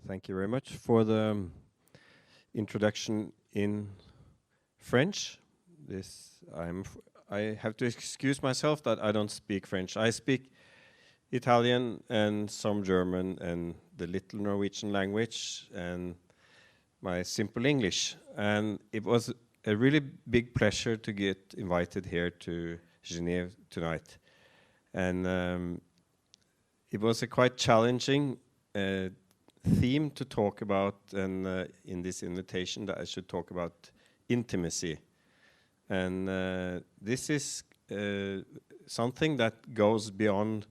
Thank you very much for the introduction in French. I have to excuse myself that I don't speak French. I speak Italian and some German and the little Norwegian language and my simple English. And it was a really big pleasure to get invited here to Genève tonight. And it was a quite challenging theme to talk about, and in this invitation that I should talk about intimacy. And this is something that goes beyond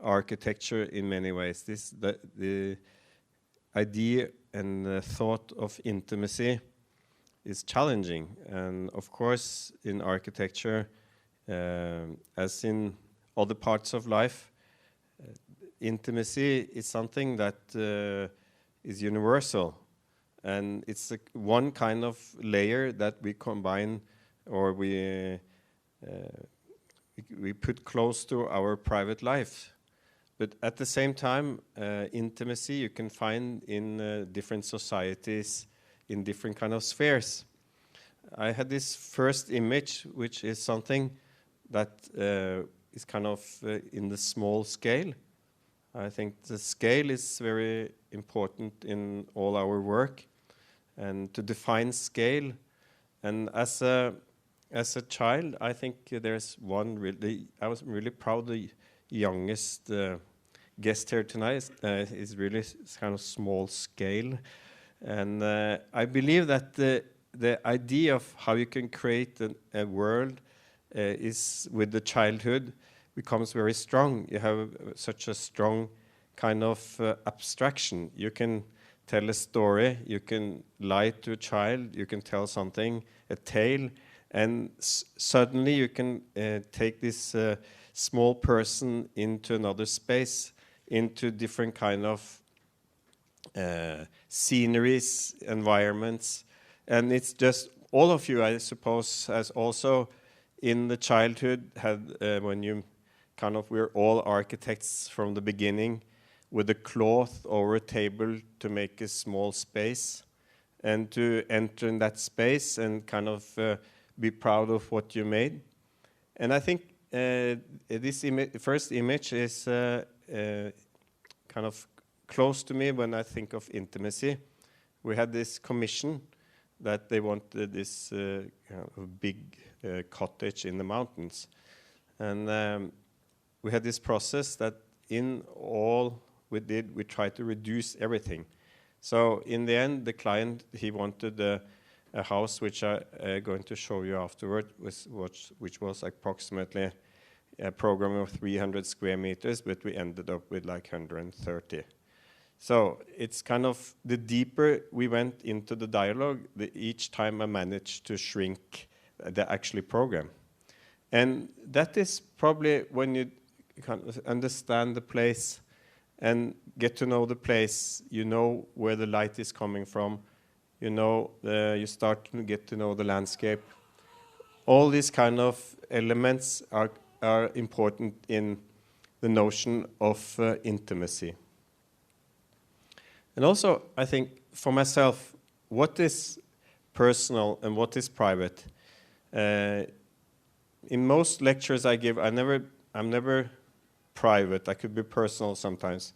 architecture in many ways. The idea and the thought of intimacy is challenging. And of course, in architecture, as in other parts of life, intimacy is something that is universal. And it's one kind of layer that we combine, or we put close to our private life. But at the same time, intimacy you can find in different societies, in different kind of spheres. I had this first image, which is something that is kind of in the small scale. I think the scale is very important in all our work, and to define scale. And as a child, I think there's one really, I was really proud the youngest guest here tonight is really kind of small scale. And I believe that the idea of how you can create a world is with the childhood becomes very strong. You have such a strong kind of abstraction. You can tell a story, you can lie to a child, you can tell something, a tale, and suddenly you can take this small person into another space, into different kind of sceneries, environments. And it's just, all of you, I suppose, has also in the childhood had, when you we're all architects from the beginning, with a cloth over a table to make a small space, and to enter in that space and be proud of what you made. And I think this first image is kind of close to me when I think of intimacy. We had this commission that they wanted this big cottage in the mountains. And we had this process that in all we did, we tried to reduce everything. So in the end, the client, he wanted a house, which I'm going to show you afterward, which was approximately a program of 300 square meters, but we ended up with like 130. So it's kind of, the deeper we went into the dialogue, each time I managed to shrink the actual program. And that is probably when you understand the place and get to know the place, you know where the light is coming from, you know, you start to get to know the landscape. All these kind of elements are important in the notion of intimacy. And also, I think, for myself, what is personal and what is private? In most lectures I give, I'm never private. I could be personal sometimes.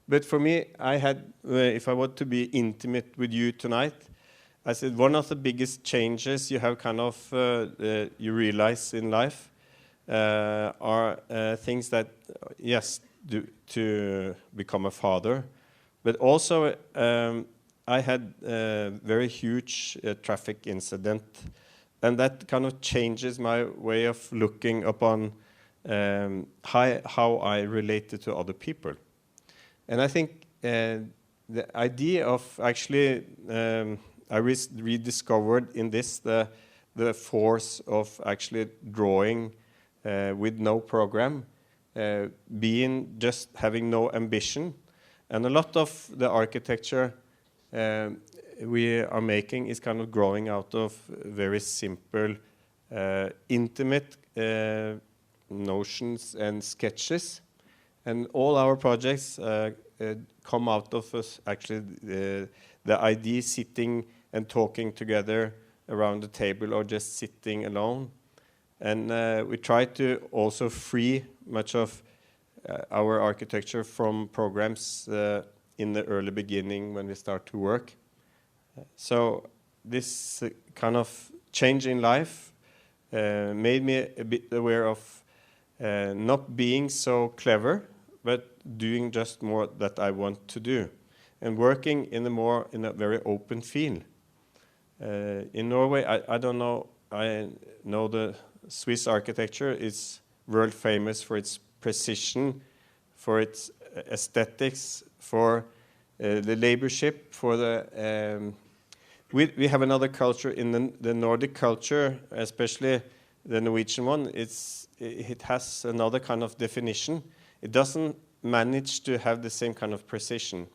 But for me, I had, if I want to be intimate with you tonight, I said one of the biggest changes you have you realize in life are things that, yes, to become a father. But also, I had a very huge traffic incident, and that kind of changes my way of looking upon how I related to other people. And I think the idea of actually, I rediscovered in this the force of actually drawing with no program, being just having no ambition. And a lot of the architecture we are making is kind of growing out of very simple, intimate notions and sketches. And all our projects come out of us actually the idea sitting and talking together around the table or just sitting alone. And we try to also free much of our architecture from programs in the early beginning when we start to work. So this kind of change in life made me a bit aware of not being so clever, but doing just more that I want to do, and working in a very open field. In Norway, I don't know. I know the Swiss architecture is world famous for its precision, for its aesthetics, for the laborship, for the we have another culture in the Nordic culture, especially the Norwegian one. It has another kind of definition. It doesn't manage to have the same kind of precision,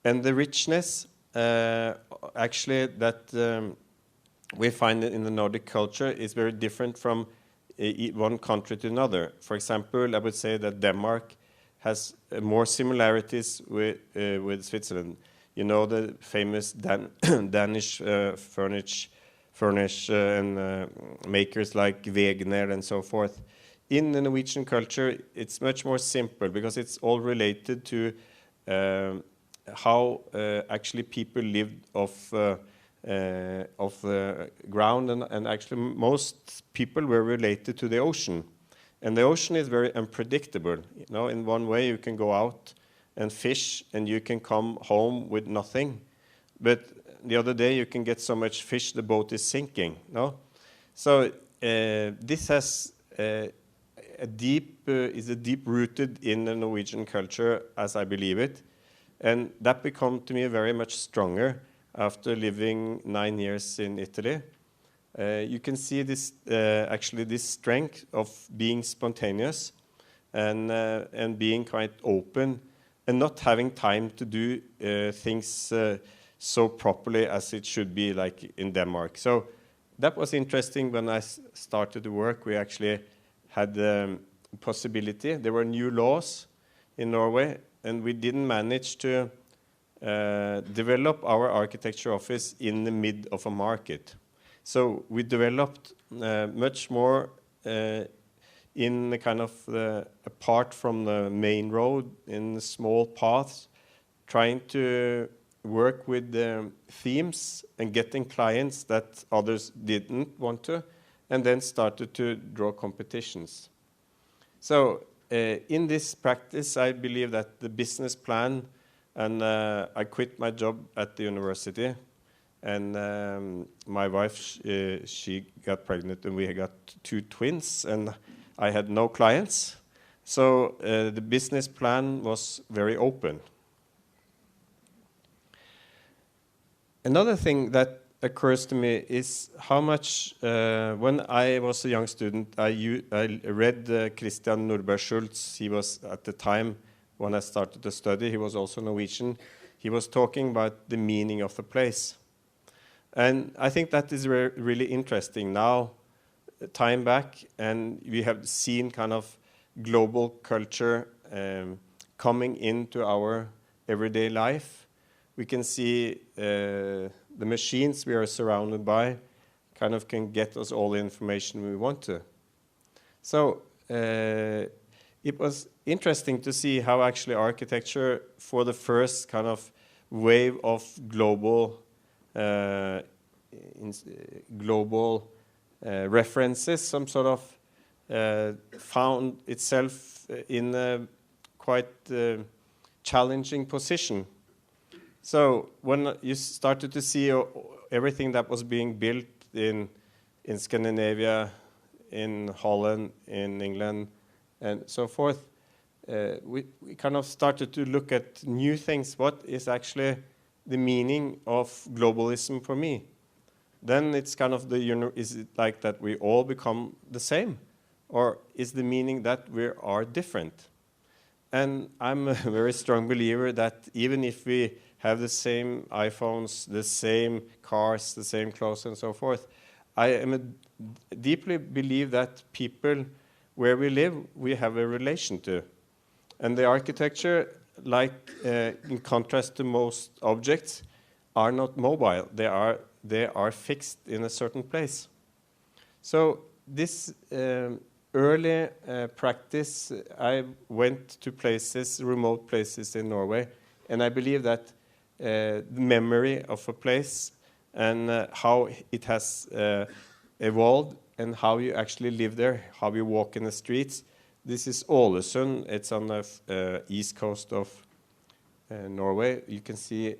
and the richness actually that we find in the Nordic culture is very different from one country to another. For example, I would say that Denmark has more similarities with Switzerland. You know the famous Danish furnish and makers like Wegener and so forth. In the Norwegian culture, it's much more simple because it's all related to how actually people lived off the ground, and actually most people were related to the ocean. And the ocean is very unpredictable. You know, in one way you can go out and fish and you can come home with nothing. But the other day you can get so much fish the boat is sinking. No? So this has is deep rooted in the Norwegian culture as I believe it. And that became to me very much stronger after living 9 years in Italy. You can see this actually this strength of being spontaneous and being quite open and not having time to do things so properly as it should be, like in Denmark. So that was interesting. When I started to work, we actually had the possibility. There were new laws in Norway, and we didn't manage to develop our architecture office in the mid of a market. So we developed much more in the kind of apart from the main road, in small paths, trying to work with the themes and getting clients that others didn't want to, and then started to draw competitions. So in this practice, I believe that the business plan, and I quit my job at the university, and my wife, she got pregnant, and we got 2 twins, and I had no clients. So the business plan was very open. Another thing that occurs to me is how much, when I was a young student, I read Christian Nordberg-Schultz. He was, at the time when I started to study, he was also Norwegian. He was talking about the meaning of a place. And I think that is really interesting now, time back, and we have seen kind of global culture coming into our everyday life. We can see the machines we are surrounded by kind of can get us all the information we want to. So it was interesting to see how actually architecture, for the first kind of wave of global references, some sort of found itself in a quite challenging position. So when you started to see everything that was being built in Scandinavia, in Holland, in England, and so forth, we kind of started to look at new things. What is actually the meaning of globalism for me? Then it's kind of is it like that we all become the same? Or is the meaning that we are different? And I'm a very strong believer that even if we have the same iPhones, the same cars, the same clothes, and so forth, I deeply believe that people where we live, we have a relation to. And the architecture like in contrast to most objects, are not mobile. They are fixed in a certain place. So this early practice, I went to places, remote places in Norway, and I believe that the memory of a place and how it has evolved and how you actually live there, how you walk in the streets. This is Ålesund. It's on the east coast of Norway. You can see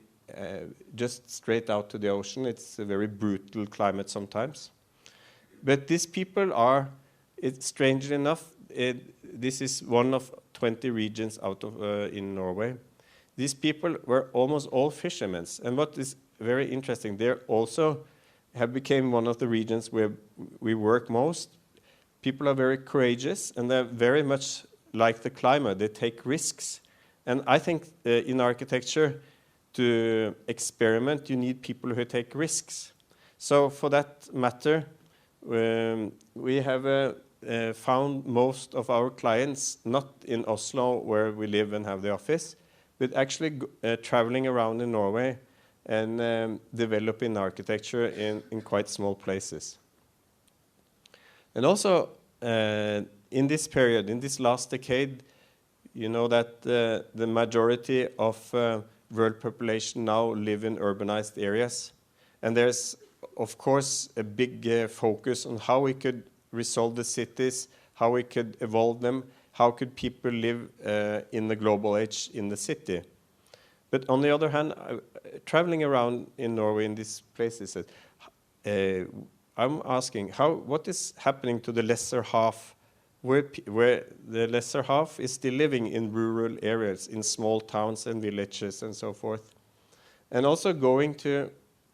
just straight out to the ocean. It's a very brutal climate sometimes. But these people are, strangely enough, this is one of 20 regions out of in Norway. These people were almost all fishermen. And what is very interesting, they also have become one of the regions where we work most. People are very courageous, and they're very much like the climate. They take risks. And I think in architecture, to experiment, you need people who take risks. So for that matter, we have found most of our clients not in Oslo, where we live and have the office, but actually traveling around in Norway and developing architecture in quite small places. And also, in this period, in this last decade, you know that the majority of world population now live in urbanized areas. And there's, of course, a big focus on how we could resolve the cities, how we could evolve them, how could people live in the global age in the city. But on the other hand, traveling around in Norway in these places, I'm asking, what is happening to the lesser half, where the lesser half is still living in rural areas, in small towns and villages and so forth. And also going to,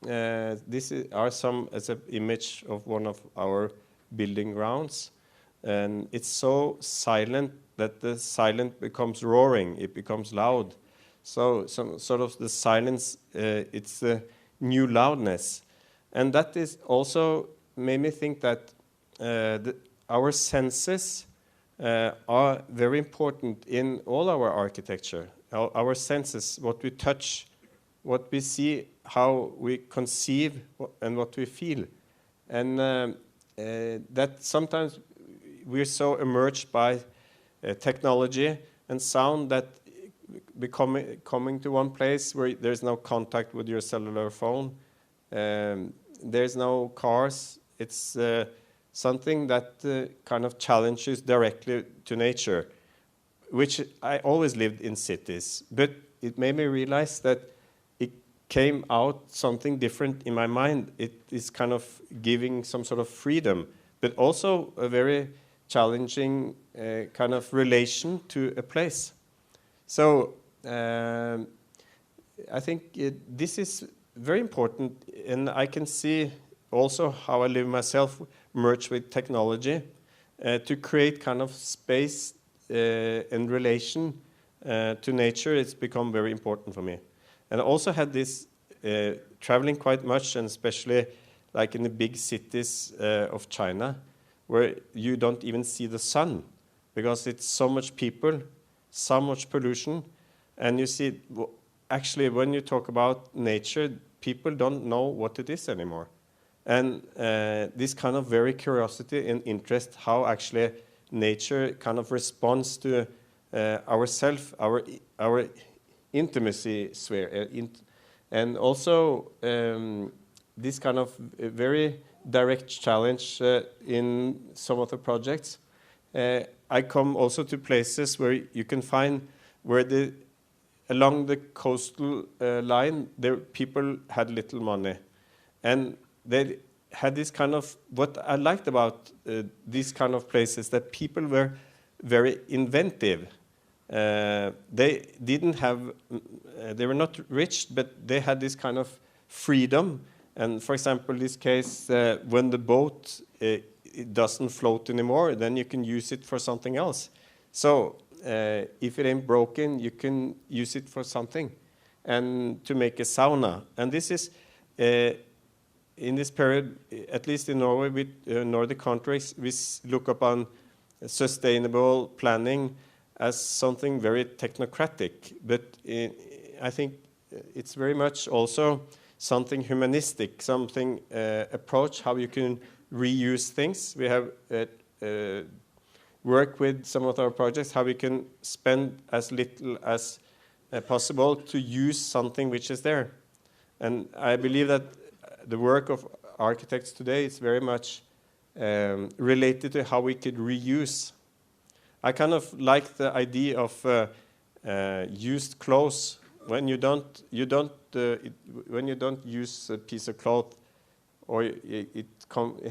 are some as an image of one of our building grounds. And it's so silent that the silent becomes roaring, it becomes loud. So some sort of the silence, it's a new loudness. And that is also made me think that our senses are very important in all our architecture. Our senses, what we touch, what we see, how we conceive, and what we feel. And that sometimes we're so immersed by technology and sound that coming to one place where there's no contact with your cellular phone, there's no cars. It's something that kind of challenges directly to nature, which I always lived in cities. But it made me realize that it came out something different in my mind. It is kind of giving some sort of freedom, but also a very challenging kind of relation to a place. So I think this is very important, and I can see also how I live myself merged with technology to create kind of space and relation to nature. It's become very important for me. And I also had this traveling quite much, and especially like in the big cities of China, where you don't even see the sun because it's so much people, so much pollution. And you see, actually, when you talk about nature, people don't know what it is anymore. And this kind of very curiosity and interest, how actually nature kind of responds to ourself, our intimacy sphere. And also this kind of very direct challenge in some of the projects. I come also to places where you can find where along the coastal line, people had little money. And they had this kind of, what I liked about these kind of places, that people were very inventive. They didn't have, they were not rich, but they had this kind of freedom. And for example, this case, when the boat it doesn't float anymore, then you can use it for something else. So if it ain't broken, you can use it for something, and to make a sauna. And this is, in this period, at least in Norway, with Nordic countries, we look upon sustainable planning as something very technocratic, but I think it's very much also something humanistic, something approach how you can reuse things. We have worked with some of our projects, how we can spend as little as possible to use something which is there. And I believe that the work of architects today is very much related to how we could reuse. I kind of like the idea of used clothes. When you don't use a piece of cloth, or it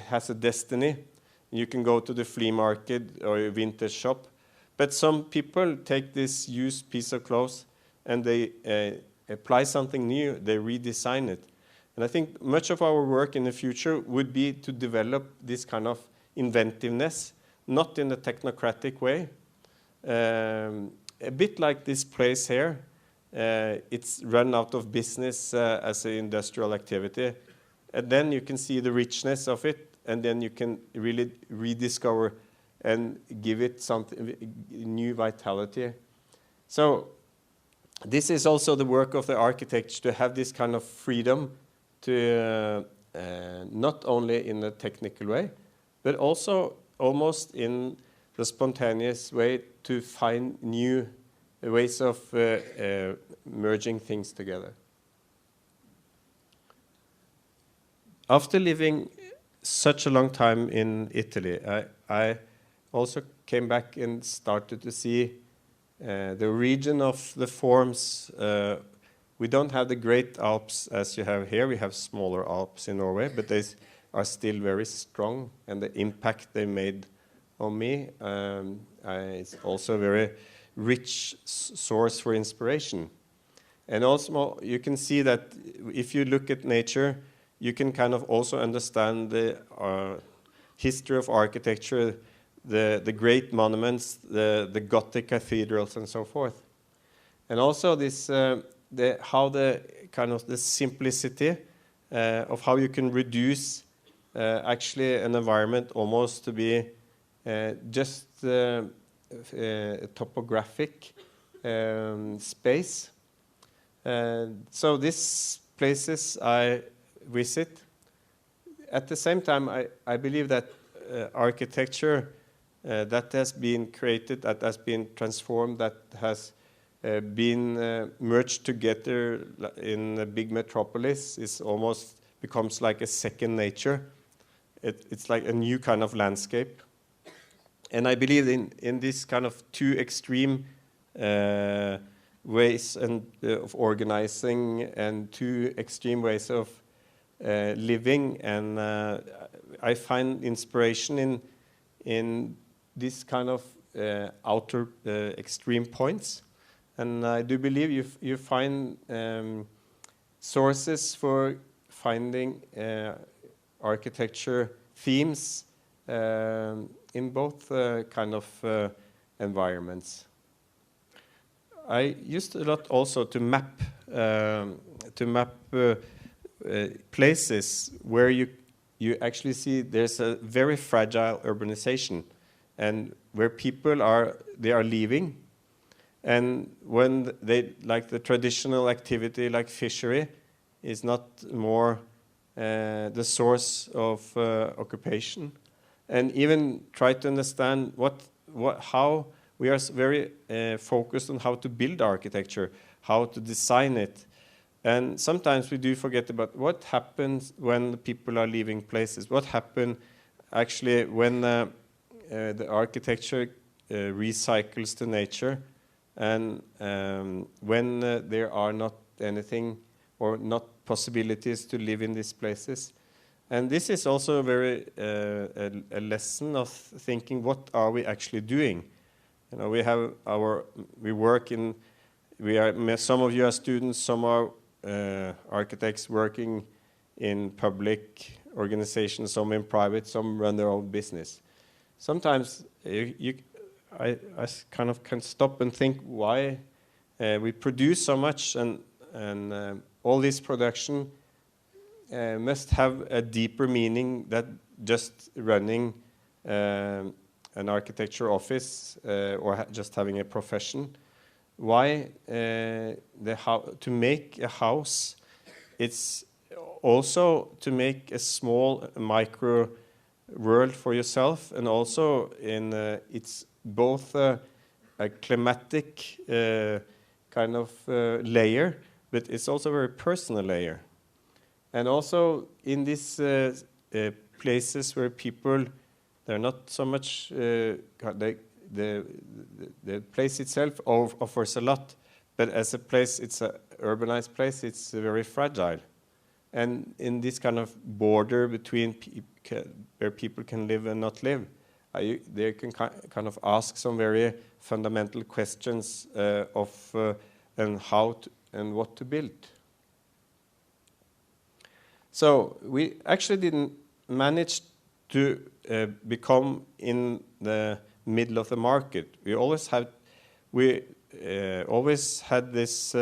has a destiny, you can go to the flea market or a vintage shop. But some people take this used piece of clothes and they apply something new, they redesign it. And I think much of our work in the future would be to develop this kind of inventiveness, not in a technocratic way. A bit like this place here. It's run out of business as an industrial activity. And then you can see the richness of it, and then you can really rediscover and give it something new vitality. So this is also the work of the architect, to have this kind of freedom to not only in a technical way, but also almost in the spontaneous way to find new ways of merging things together. After living such a long time in Italy, I also came back and started to see the region of the forms. We don't have the great Alps as you have here. We have smaller Alps in Norway, but they are still very strong, and the impact they made on me is also a very rich source for inspiration. And also you can see that if you look at nature, you can kind of also understand the history of architecture, the great monuments, the Gothic cathedrals, and so forth. And also this, how the kind of the simplicity of how you can reduce actually an environment almost to be just a topographic space. So these places I visit. At the same time, I believe that architecture that has been created, that has been transformed, that has been merged together in a big metropolis is almost becomes like a second nature. It's like a new kind of landscape. And I believe in this kind of two extreme ways of organizing and two extreme ways of living, and I find inspiration in this kind of outer extreme points, and I do believe you find sources for finding architecture themes in both kind of environments. I used a lot also to map places where you actually see there's a very fragile urbanization, and where people are leaving, and when they like the traditional activity like fishery is not more the source of occupation, and even try to understand how we are very focused on how to build architecture, how to design it. And sometimes we do forget about what happens when people are leaving places. What happens actually when the architecture recycles to nature, and when there are not anything or not possibilities to live in these places. And this is also very a lesson of thinking, what are we actually doing? You know, some of you are students, some are architects working in public organizations, some in private, some run their own business. Sometimes I kind of can stop and think why we produce so much, and all this production must have a deeper meaning than just running an architecture office or just having a profession, why to make a house, it's also to make a small micro world for yourself, and also it's both a climatic kind of layer, but it's also a very personal layer. And also in these places where people, they're not so much, the place itself offers a lot, but as a place, it's an urbanized place, it's very fragile. And in this kind of border between where people can live and not live, they can kind of ask some very fundamental questions of and how to, and what to build. So we actually didn't manage to become in the middle of the market. We always had this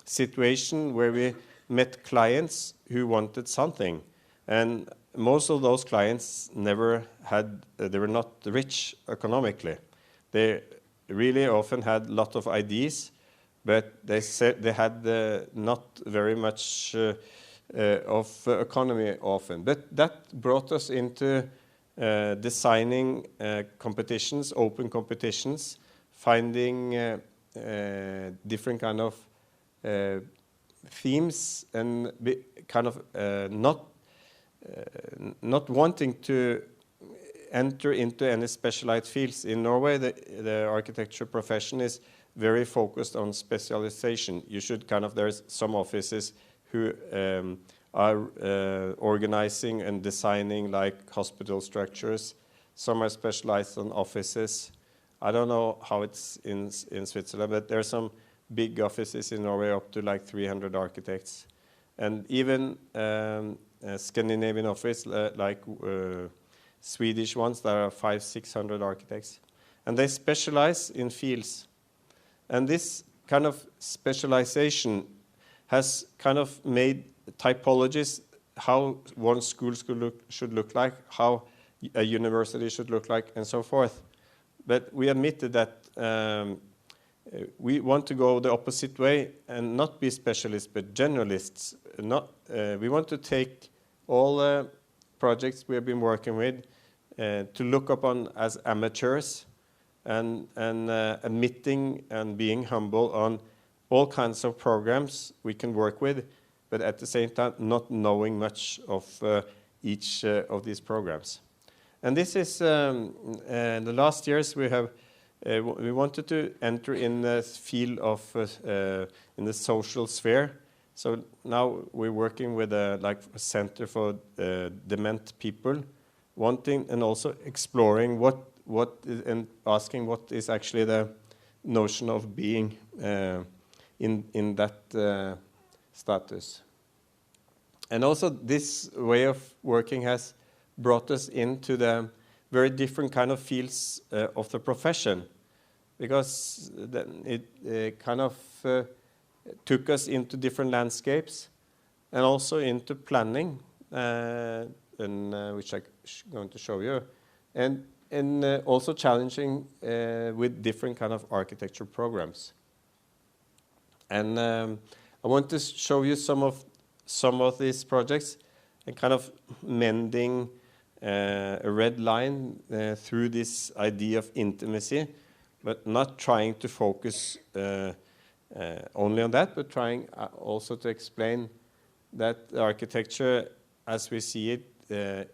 situation where we met clients who wanted something, and most of those clients never had, they were not rich economically. They really often had a lot of ideas, but they said they had not very much of economy often. But that brought us into designing competitions, open competitions, finding different kind of themes, and kind of not wanting to enter into any specialized fields. In Norway, the architecture profession is very focused on specialization. You should kind of, there's some offices who are organizing and designing like hospital structures. Some are specialized on offices. I don't know how it's in Switzerland, but there are some big offices in Norway up to like 300 architects. And even Scandinavian office, like Swedish ones, there are 500-600 architects. And they specialize in fields. And this kind of specialization has kind of made typologies, how one school should look like, how a university should look like, and so forth. But we admitted that we want to go the opposite way and not be specialists, but generalists. We want to take all the projects we have been working with to look upon as amateurs, and admitting and being humble on all kinds of programs we can work with, but at the same time not knowing much of each of these programs. And this is the last years we have we wanted to enter in the field of in the social sphere. So now we're working with like a center for dement people, wanting and also exploring and asking what is actually the notion of being in that status. And also this way of working has brought us into the very different kind of fields of the profession, because then it kind of took us into different landscapes and also into planning, which I'm going to show you, and also challenging with different kind of architecture programs. And I want to show you some of these projects and kind of mending a red line through this idea of intimacy, but not trying to focus only on that, but trying also to explain that architecture, as we see it,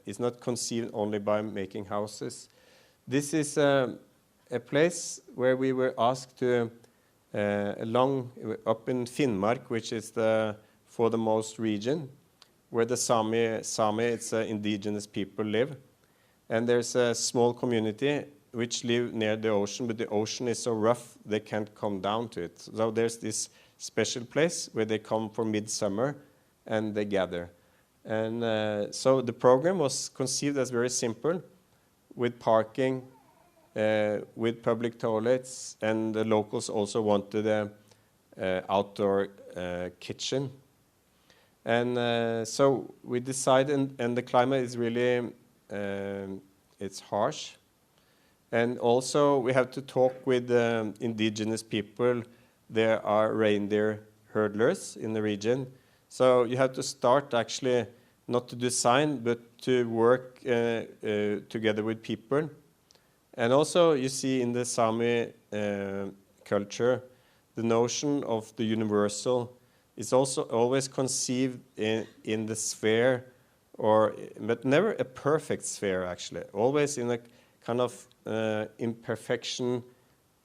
is not conceived only by making houses. This is a place where we were asked to up in Finnmark, which is for the most region, where the Sami, it's indigenous people live. And there's a small community which live near the ocean, but the ocean is so rough they can't come down to it. So there's this special place where they come for midsummer and they gather. And so the program was conceived as very simple, with parking, with public toilets, and the locals also wanted an outdoor kitchen. And so we decided, and the climate is really, it's harsh. And also we have to talk with indigenous people. There are reindeer hurdlers in the region. So you have to start actually not to design, but to work together with people. And also you see in the Sami culture, the notion of the universal is also always conceived in the sphere, but never a perfect sphere actually, always in a kind of imperfection,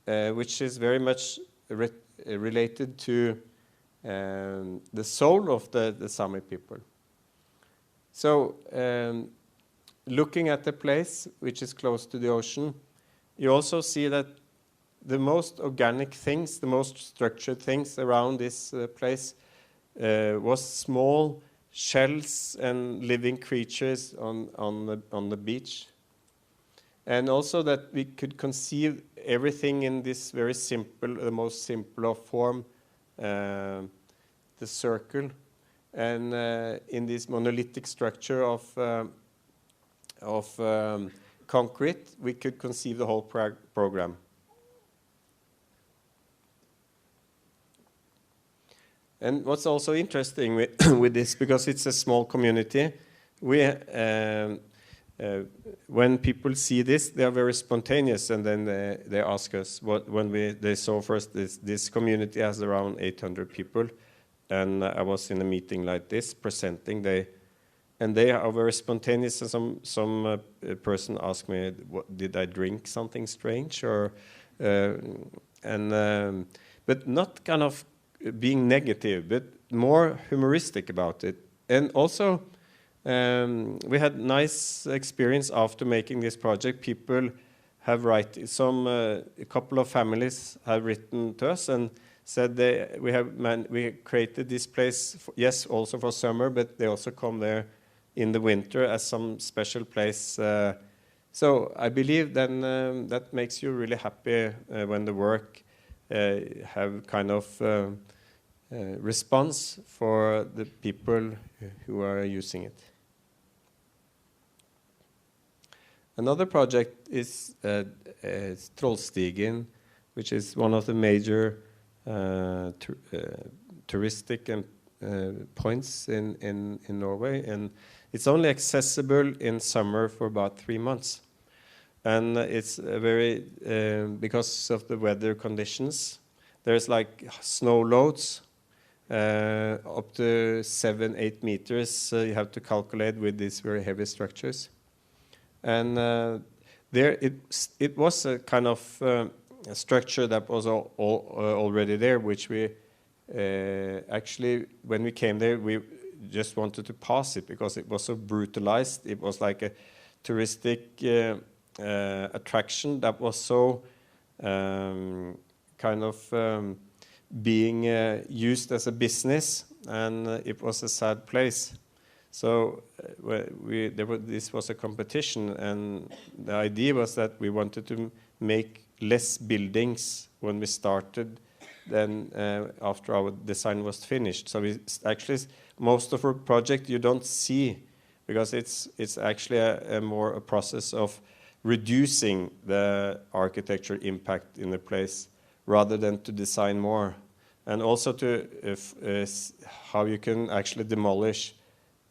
which is very much related to the soul of the Sami people. So looking at the place which is close to the ocean, you also see that the most organic things, the most structured things around this place was small shells and living creatures on the beach. And also that we could conceive everything in this very simple, the most simple of form, the circle, and in this monolithic structure of concrete, we could conceive the whole program. And what's also interesting with this, because it's a small community, when people see this, they are very spontaneous, and then they ask us. They saw first this community has around 800 people, and I was in a meeting like this presenting. They are very spontaneous. And some person asked me, did I drink something strange, or but not kind of being negative, but more humoristic about it. And also, we had nice experience after making this project. People have a couple of families have written to us and said we created this place, yes, also for summer, but they also come there in the winter as some special place. So I believe then that makes you really happy when the work have kind of response for the people who are using it. Another project is Trollstigen, which is one of the major touristic points in Norway, and it's only accessible in summer for about 3 months. And it's very, because of the weather conditions, there's like snow loads up to 7-8 meters. You have to calculate with these very heavy structures. And there it was a kind of a structure that was already there, which we actually, when we came there, we just wanted to pass it because it was so brutalized. It was like a touristic attraction that was so kind of being used as a business, and it was a sad place. So this was a competition, and the idea was that we wanted to make less buildings when we started than after our design was finished. So actually, most of our project you don't see, because it's actually more a process of reducing the architecture impact in the place rather than to design more. And also to how you can actually demolish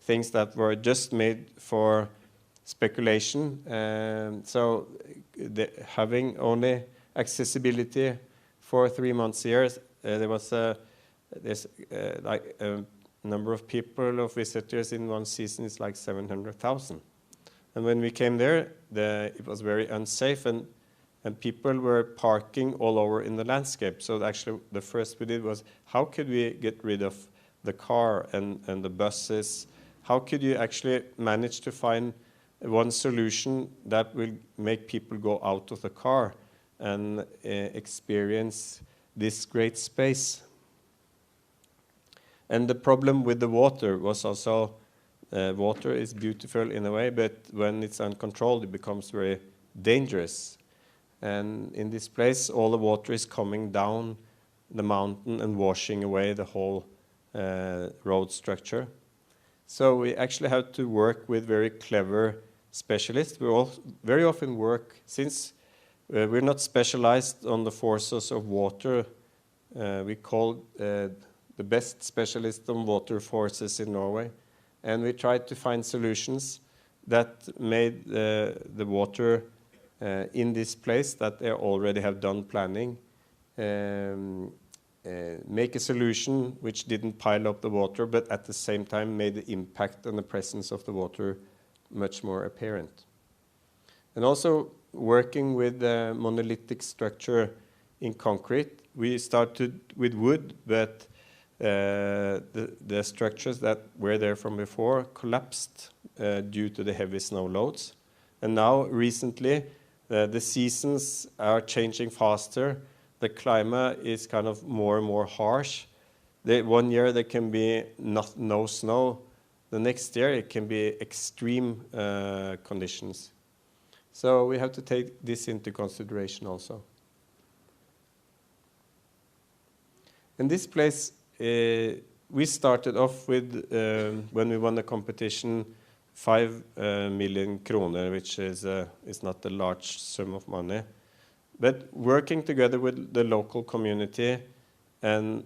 things that were just made for speculation. So having only accessibility for 3 months here, there was like a number of people, of visitors in one season is like 700,000. And when we came there, it was very unsafe, and people were parking all over in the landscape. So actually the first we did was, how could we get rid of the car and the buses? How could you actually manage to find one solution that will make people go out of the car and experience this great space? And the problem with the water was also, water is beautiful in a way, but when it's uncontrolled, it becomes very dangerous. And in this place, all the water is coming down the mountain and washing away the whole road structure. So we actually have to work with very clever specialists. We all very often work, since We're not specialized on the forces of water. We call the best specialist on water forces in Norway. And we tried to find solutions that made the water in this place that they already have done planning, make a solution which didn't pile up the water, but at the same time made the impact and the presence of the water much more apparent. And also working with the monolithic structure in concrete. We started with wood, but the structures that were there from before collapsed due to the heavy snow loads. And now, recently, the seasons are changing faster. The climate is kind of more and more harsh. One year there can be no snow. The next year it can be extreme conditions. So we have to take this into consideration also. In this place, we started off with, when we won the competition, 5 million kroner, which is not a large sum of money. But working together with the local community and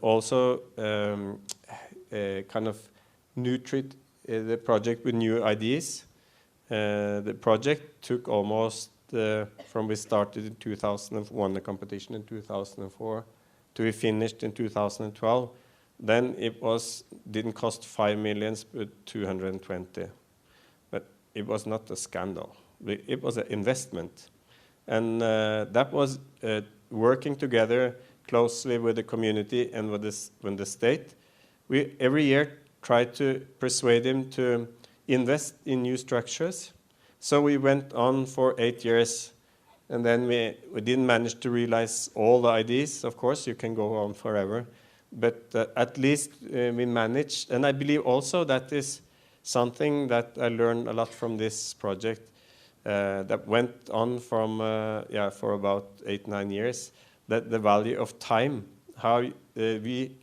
also kind of nurtured the project with new ideas. The project took almost, from we started in 2001, the competition in 2004, to we finished in 2012. Then it didn't cost 5 million, but 220. But it was not a scandal. It was an investment. And that was working together closely with the community and with the state. We every year try to persuade him to invest in new structures. So we went on for 8 years, and then we didn't manage to realize all the ideas. Of course, you can go on forever. But at least we managed. And I believe also that is something that I learned a lot from this project that went on from, for about 8-9 years, that the value of time, how we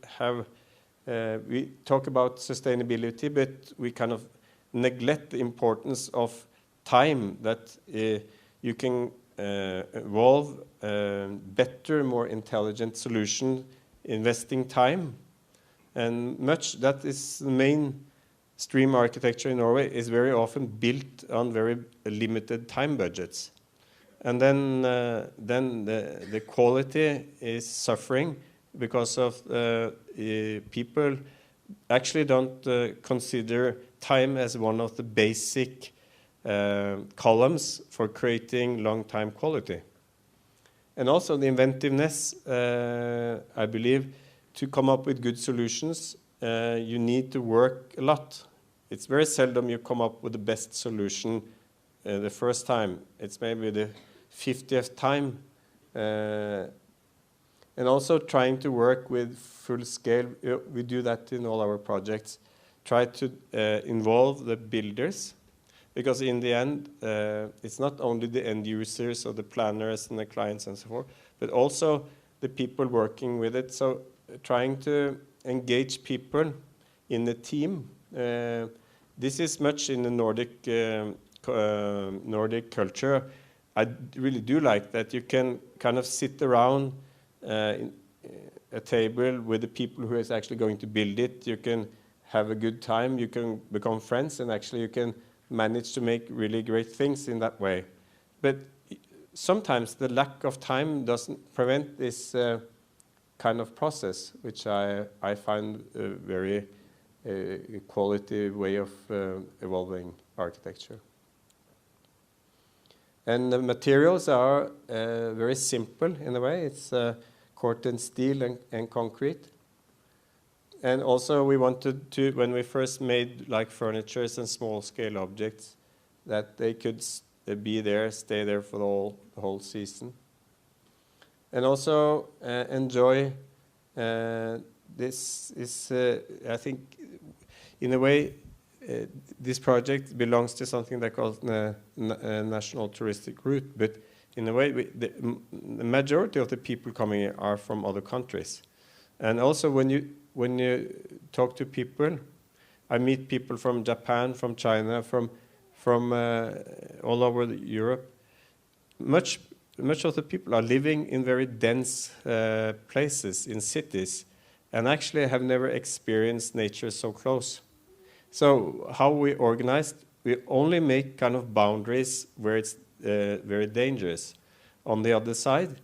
talk about sustainability, but we kind of neglect the importance of time, that you can evolve better, more intelligent solution, investing time. And much that is the main stream architecture in Norway is very often built on very limited time budgets. And then the quality is suffering because of people actually don't consider time as one of the basic columns for creating long-time quality. And also the inventiveness, I believe, to come up with good solutions, you need to work a lot. It's very seldom you come up with the best solution the first time. It's maybe the 50th time. And also trying to work with full scale. We do that in all our projects. Try to involve the builders, because in the end, it's not only the end users or the planners and the clients and so forth, but also the people working with it. So trying to engage people in the team. This is much in the Nordic culture. I really do like that you can kind of sit around a table with the people who is actually going to build it. You can have a good time. You can become friends, and actually you can manage to make really great things in that way. But sometimes the lack of time doesn't prevent this kind of process, which I find a very quality way of evolving architecture. And the materials are very simple in a way. It's corten steel and concrete. And also we wanted to, when we first made like furnitures and small scale objects, that they could be there, stay there for the whole season. And also enjoy, this is, I think, in a way, this project belongs to something they call the national touristic route, but in a way, the majority of the people coming here are from other countries. And also when you talk to people, I meet people from Japan, from China, from all over Europe. Much much of the people are living in very dense places, in cities, and actually have never experienced nature so close. So how we organized, we only make kind of boundaries where it's very dangerous. On the other side,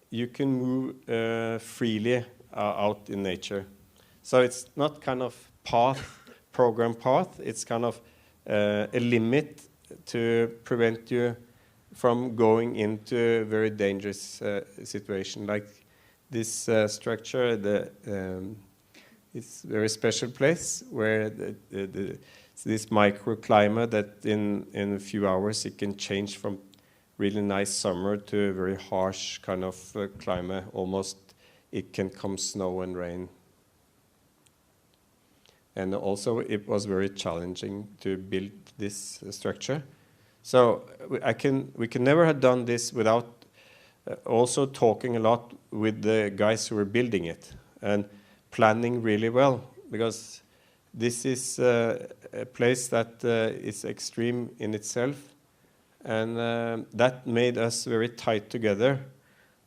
you can move freely out in nature. So it's not kind of program path, it's kind of a limit to prevent you from going into a very dangerous situation. Like this structure, it's a very special place where this microclimate that in a few hours it can change from really nice summer to a very harsh kind of climate. Almost it can come snow and rain. And also it was very challenging to build this structure. So we can never have done this without also talking a lot with the guys who were building it and planning really well, because this is a place that is extreme in itself, and that made us very tight together.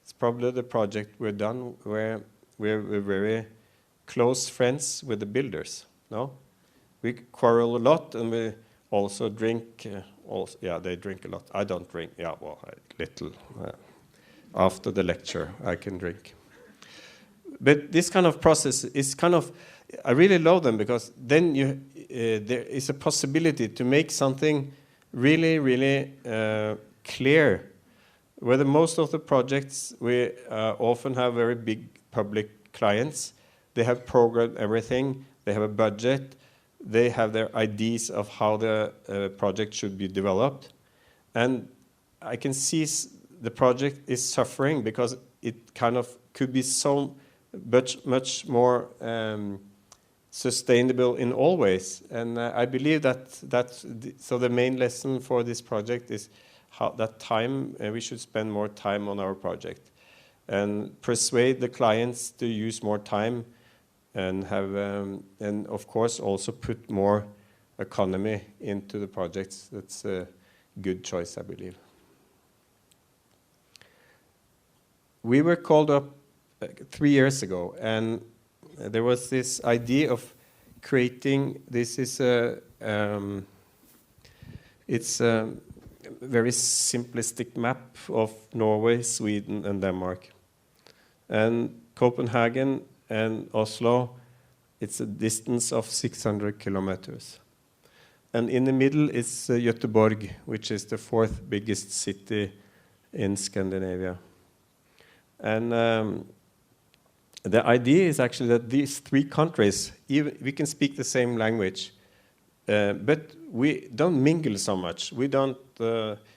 It's probably the project we've done where we're very close friends with the builders. No, we quarrel a lot, and we also drink. Yeah, they drink a lot. I don't drink. Yeah, well, little. After the lecture, I can drink. But this kind of process is kind of, I really love them, because then there is a possibility to make something really, really clear. Where most of the projects, we often have very big public clients. They have programmed everything. They have a budget. They have their ideas of how the project should be developed. And I can see the project is suffering because it kind of could be so much more sustainable in all ways. And I believe so the main lesson for this project is that time, we should spend more time on our project and persuade the clients to use more time and have, and of course also put more economy into the projects. That's a good choice, I believe. We were called up 3 years ago, and there was this idea of creating, it's a very simplistic map of Norway, Sweden, and Denmark. And Copenhagen and Oslo, it's a distance of 600 kilometers. And in the middle is Göteborg, which is the 4th biggest city in Scandinavia. And the idea is actually that these 3 countries, we can speak the same language, but we don't mingle so much. We don't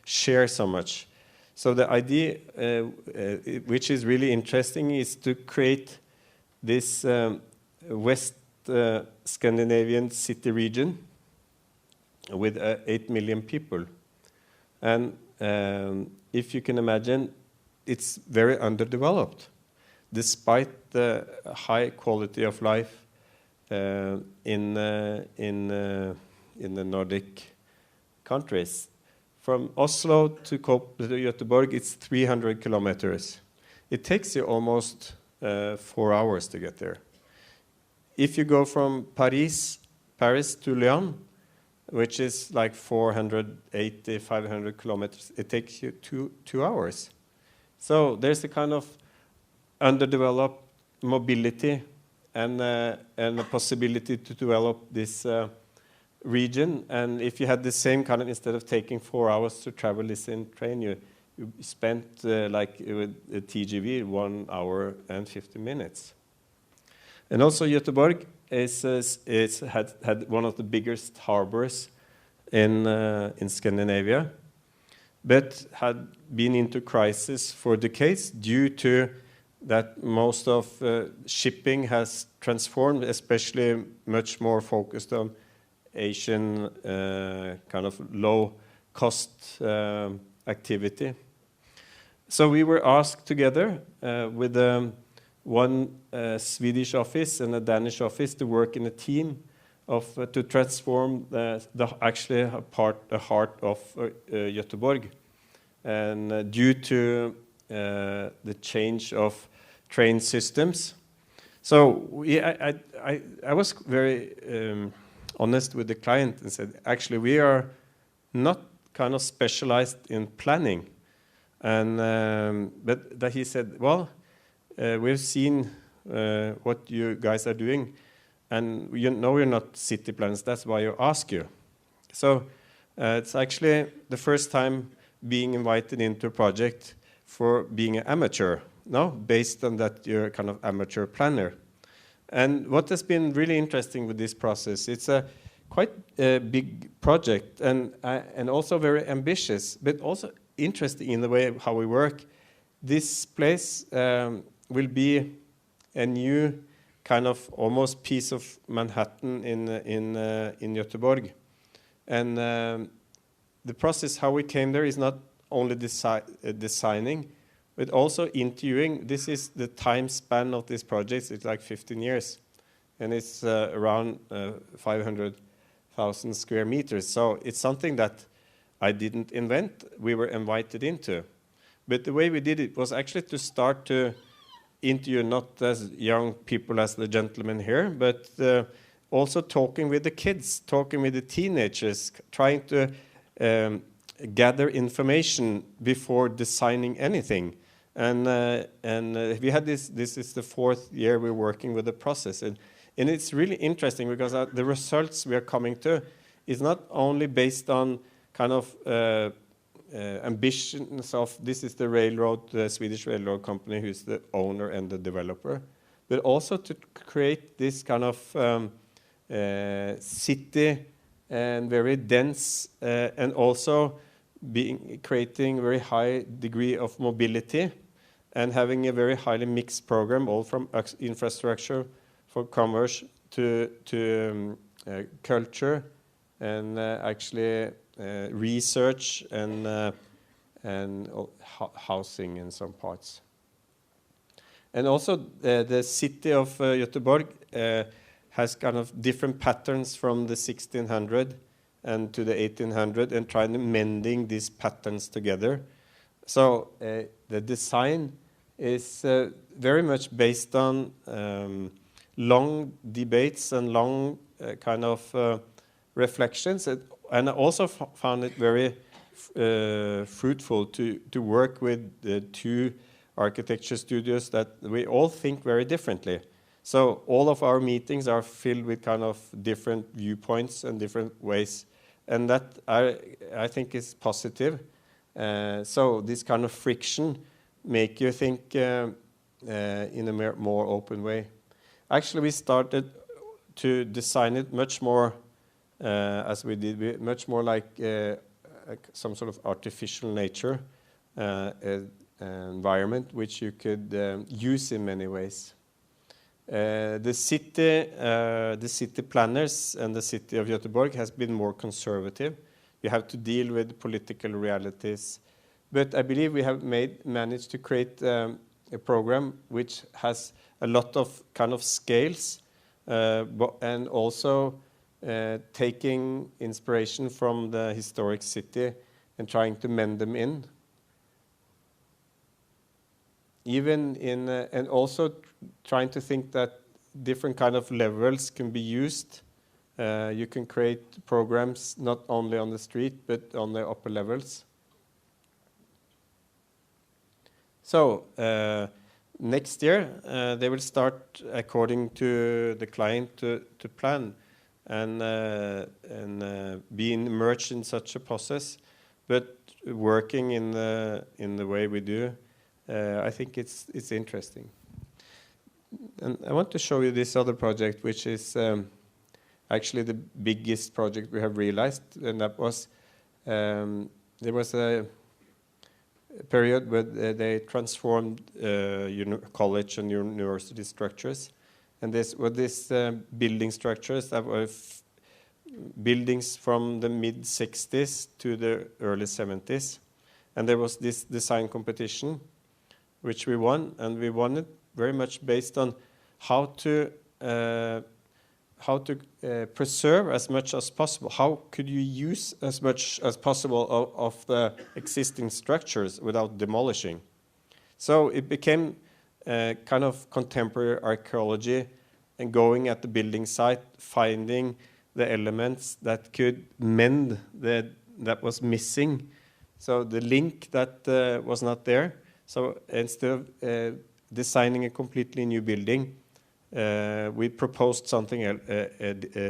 share so much. So the idea, which is really interesting, is to create this West Scandinavian city region with 8 million people. And if you can imagine, it's very underdeveloped, despite the high quality of life in the Nordic countries. From Oslo to Göteborg, it's 300 kilometers. It takes you almost 4 hours to get there. If you go from Paris to Lyon, which is like 480, 500 kilometers, it takes you 2 hours. So there's a kind of underdeveloped mobility and a possibility to develop this region. And if you had the same kind of, instead of taking 4 hours to travel this in train, you spent like with a TGV 1 hour and 50 minutes. And also Göteborg had one of the biggest harbors in Scandinavia, but had been into crisis for decades due to that most of shipping has transformed, especially much more focused on Asian kind of low-cost activity. So we were asked together with one Swedish office and a Danish office to work in a team to transform the heart of Göteborg. and due to the change of train systems. So I was very honest with the client and said, actually, we are not kind of specialized in planning. And but that he said, well, we've seen what you guys are doing, and you know you're not city planners. That's why I ask you. So it's actually the first time being invited into a project for being an amateur, no? Based on that you're kind of amateur planner. And what has been really interesting with this process, it's a quite a big project and also very ambitious, but also interesting in the way how we work. This place will be a new kind of almost piece of Manhattan in Göteborg. And the process how we came there is not only designing, but also interviewing. This is the time span of this project. It's like 15 years. And it's around 500,000 square meters. So it's something that I didn't invent. We were invited into. But the way we did it was actually to start to interview not as young people as the gentleman here, but also talking with the kids, talking with the teenagers, trying to gather information before designing anything. And we had this is the 4th year we're working with the process. And it's really interesting because the results we are coming to is not only based on kind of ambitions of this is the railroad, the Swedish railroad company who's the owner and the developer, but also to create this kind of city and very dense and also creating very high degree of mobility and having a very highly mixed program, all from infrastructure for commerce to culture and actually research and housing in some parts. And also the city of Göteborg has kind of different patterns from the 1600 and to the 1800 and trying to mending these patterns together. So the design is very much based on long debates and long kind of reflections. And I also found it very fruitful to work with the 2 architecture studios that we all think very differently. So all of our meetings are filled with kind of different viewpoints and different ways. And that I think is positive. So this kind of friction make you think in a more open way. Actually, we started to design it much more as we did, much more like some sort of artificial nature environment, which you could use in many ways. The city planners and the city of Göteborg has been more conservative. You have to deal with political realities. But I believe we have managed to create a program which has a lot of kind of scales and also taking inspiration from the historic city and trying to mend them in. Even in, and also trying to think that different kind of levels can be used. You can create programs not only on the street, but on the upper levels. So next year, they will start according to the client to plan and being immersed in such a process, but working in the way we do. I think it's interesting. And I want to show you this other project, which is actually the biggest project we have realized, and that was there was a period where they transformed college and university structures, and this were these building structures that were buildings from the mid-60s to the early 70s, and there was this design competition, which we won, and we won it very much based on how to preserve as much as possible. How could you use as much as possible of the existing structures without demolishing? So it became kind of contemporary archaeology and going at the building site, finding the elements that could mend that was missing. So the link that was not there. So instead of designing a completely new building, we proposed something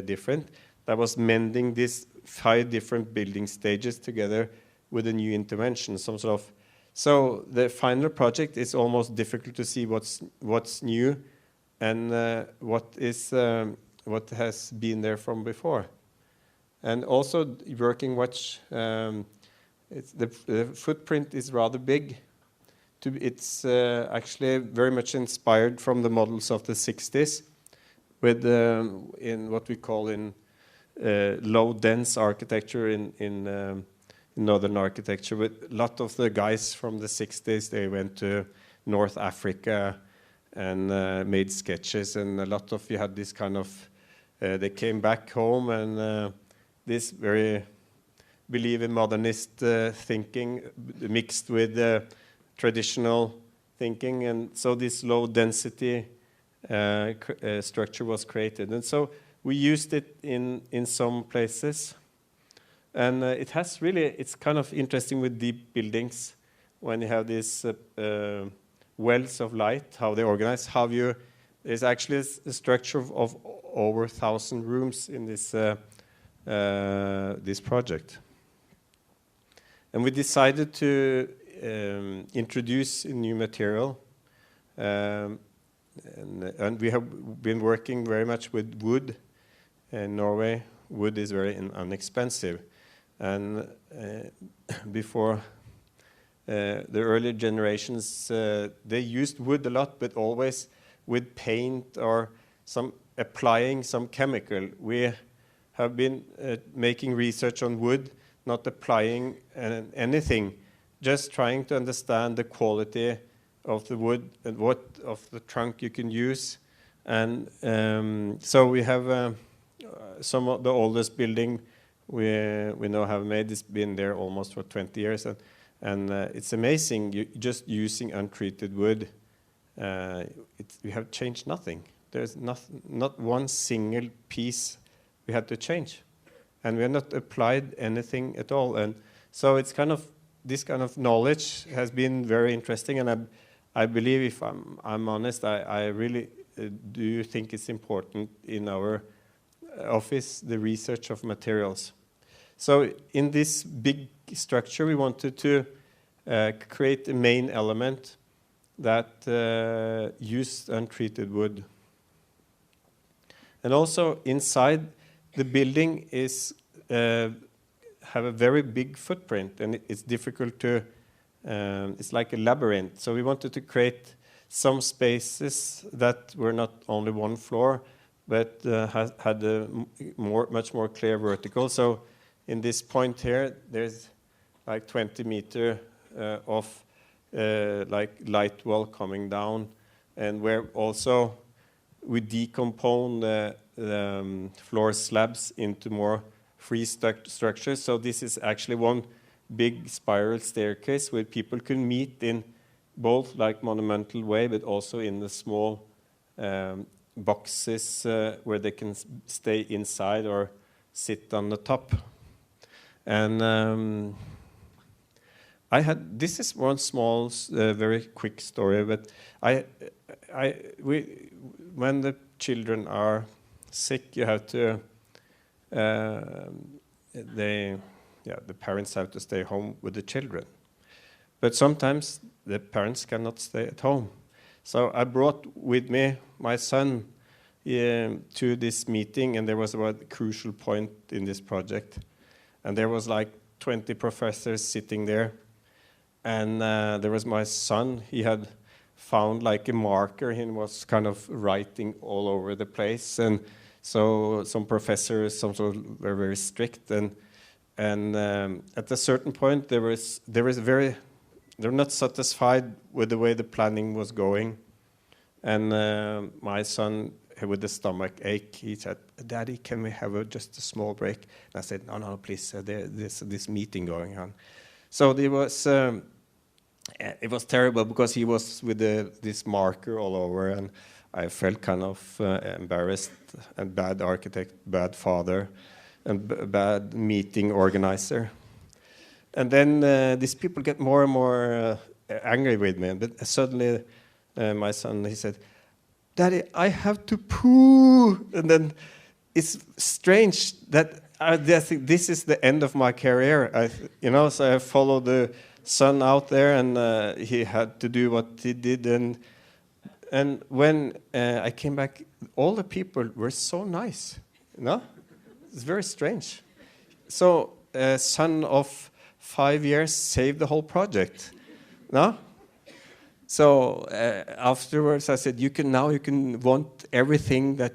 different that was mending these 5 different building stages together with a new intervention, some sort of. So the final project is almost difficult to see what's new and what has been there from before. And also working watch, the footprint is rather big. It's actually very much inspired from the models of the 60s with in what we call in low dense architecture in northern architecture. With a lot of the guys from the 60s, they went to North Africa and made sketches, and a lot of you had this kind of they came back home and this very believe in modernist thinking mixed with traditional thinking, and so this low density structure was created. And so we used it in some places, and it has really, it's kind of interesting with deep buildings when you have these wells of light, how they organize, how you, there's actually a structure of over 1,000 rooms in this this project. And we decided to introduce a new material, and we have been working very much with wood. In Norway, wood is very inexpensive, and before the earlier generations, they used wood a lot, but always with paint or applying some chemical. We have been making research on wood, not applying anything, just trying to understand the quality of the wood and what of the trunk you can use. And so we have some of the oldest building we now have made. It's been there almost for 20 years, and it's amazing. Just using untreated wood, we have changed nothing. There's not one single piece we had to change, and we have not applied anything at all. And so it's kind of this kind of knowledge has been very interesting, and I believe, if I'm honest, I really do think it's important in our office, the research of materials. So in this big structure, we wanted to create a main element that used untreated wood. And also inside the building is have a very big footprint, and it's difficult to, it's like a labyrinth. So we wanted to create some spaces that were not only one floor, but had a much more clear vertical. So in this point here, there's like 20 meters of like light well coming down, and where also we decompose the floor slabs into more free structures. So this is actually one big spiral staircase where people can meet in both like monumental way, but also in the small boxes where they can stay inside or sit on the top. And this is one small, very quick story, but when the children are sick, you have to, the parents have to stay home with the children. But sometimes the parents cannot stay at home. So I brought with me my son to this meeting, and there was a crucial point in this project. And there was like 20 professors sitting there. And there was my son. He had found like a marker. He was kind of writing all over the place. And so some professors, some sort of were very strict. And at a certain point, they were not satisfied with the way the planning was going. And my son with the stomach ache. He said, "Daddy, can we have just a small break?" And I said, "No, no, please. There's this meeting going on." So it was terrible because he was with this marker all over, and I felt kind of embarrassed and bad architect, bad father, and bad meeting organizer. And then these people get more and more angry with me. But suddenly my son, he said, "Daddy, I have to poo." And then it's strange that I think this is the end of my career. So I followed the son out there, and he had to do what he did. And when I came back, all the people were so nice. It's very strange. So a son of 5 years saved the whole project. So afterwards, I said, you can want everything that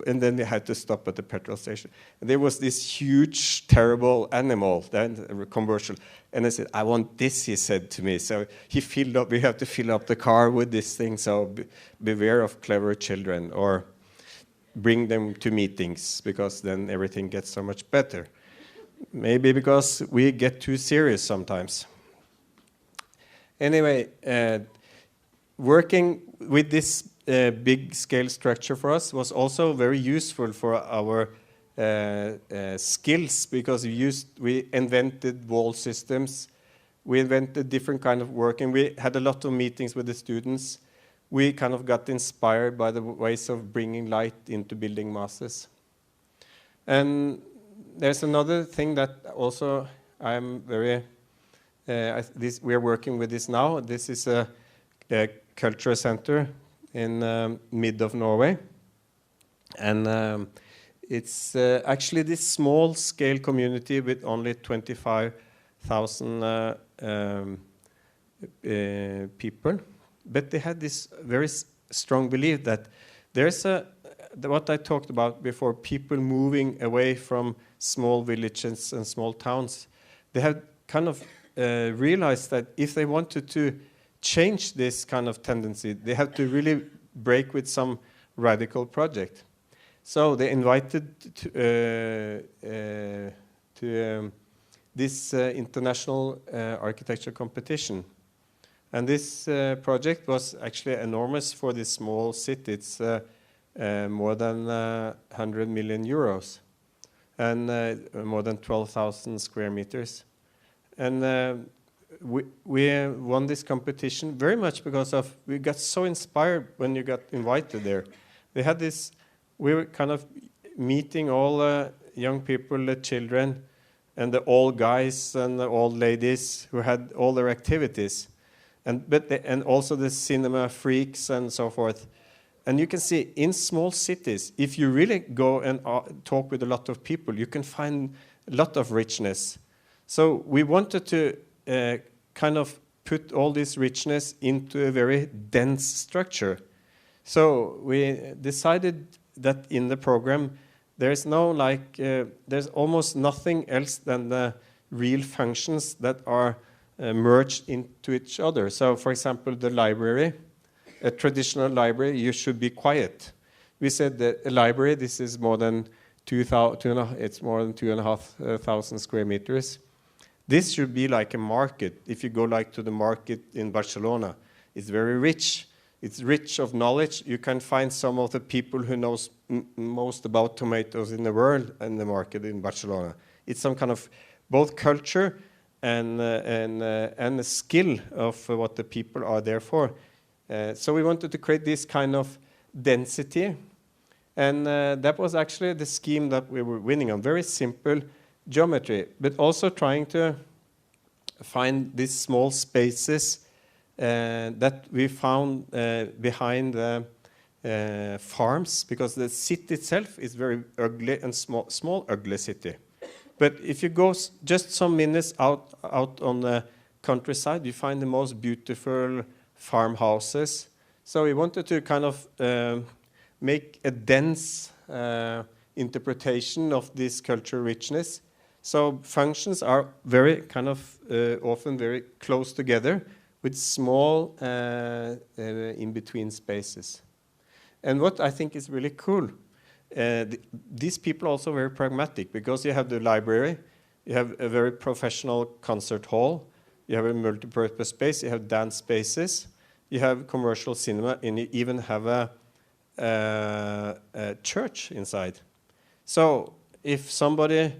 and then they had to stop at the petrol station. And there was this huge, terrible animal, then commercial. And I said, "I want this," he said to me. So he filled up, we have to fill up the car with this thing. So beware of clever children, or bring them to meetings, because then everything gets so much better. Maybe because we get too serious sometimes. Anyway, working with this big scale structure for us was also very useful for our skills, because we invented wall systems, we invented different kind of working. We had a lot of meetings with the students. We kind of got inspired by the ways of bringing light into building masses. And there's another thing that also I'm very we are working with this now. This is a cultural center in mid of Norway, and it's actually this small scale community with only 25,000 people, but they had this very strong belief that there's what I talked about before, people moving away from small villages and small towns. They have kind of realized that if they wanted to change this kind of tendency, they have to really break with some radical project. So they invited to this international architecture competition. And this project was actually enormous for this small city. It's more than 100 million euros and more than 12,000 square meters. And we won this competition very much because of, we got so inspired when you got invited there. They had this, we were kind of meeting all the young people, the children, and the old guys and the old ladies who had all their activities. And also the cinema freaks and so forth. And you can see in small cities, if you really go and talk with a lot of people, you can find a lot of richness. So we wanted to kind of put all this richness into a very dense structure. So we decided that in the program, there's no there's almost nothing else than the real functions that are merged into each other. So for example, the library, a traditional library, you should be quiet. We said that a library, this is more than 2,500 square meters. This should be like a market. If you go like to the market in Barcelona, it's very rich. It's rich of knowledge. You can find some of the people who knows most about tomatoes in the world in the market in Barcelona. It's some kind of both culture and the skill of what the people are there for. So we wanted to create this kind of density. And that was actually the scheme that we were winning on. Very simple geometry, but also trying to find these small spaces that we found behind farms, because the city itself is very ugly and small ugly city. But if you go just some minutes out on the countryside, you find the most beautiful farmhouses. So we wanted to kind of make a dense interpretation of this cultural richness. So functions are very kind of often very close together with small in-between spaces. And what I think is really cool, these people are also very pragmatic, because you have the library, you have a very professional concert hall, you have a multi-purpose space, you have dance spaces, you have commercial cinema, and you even have a church inside. So if somebody,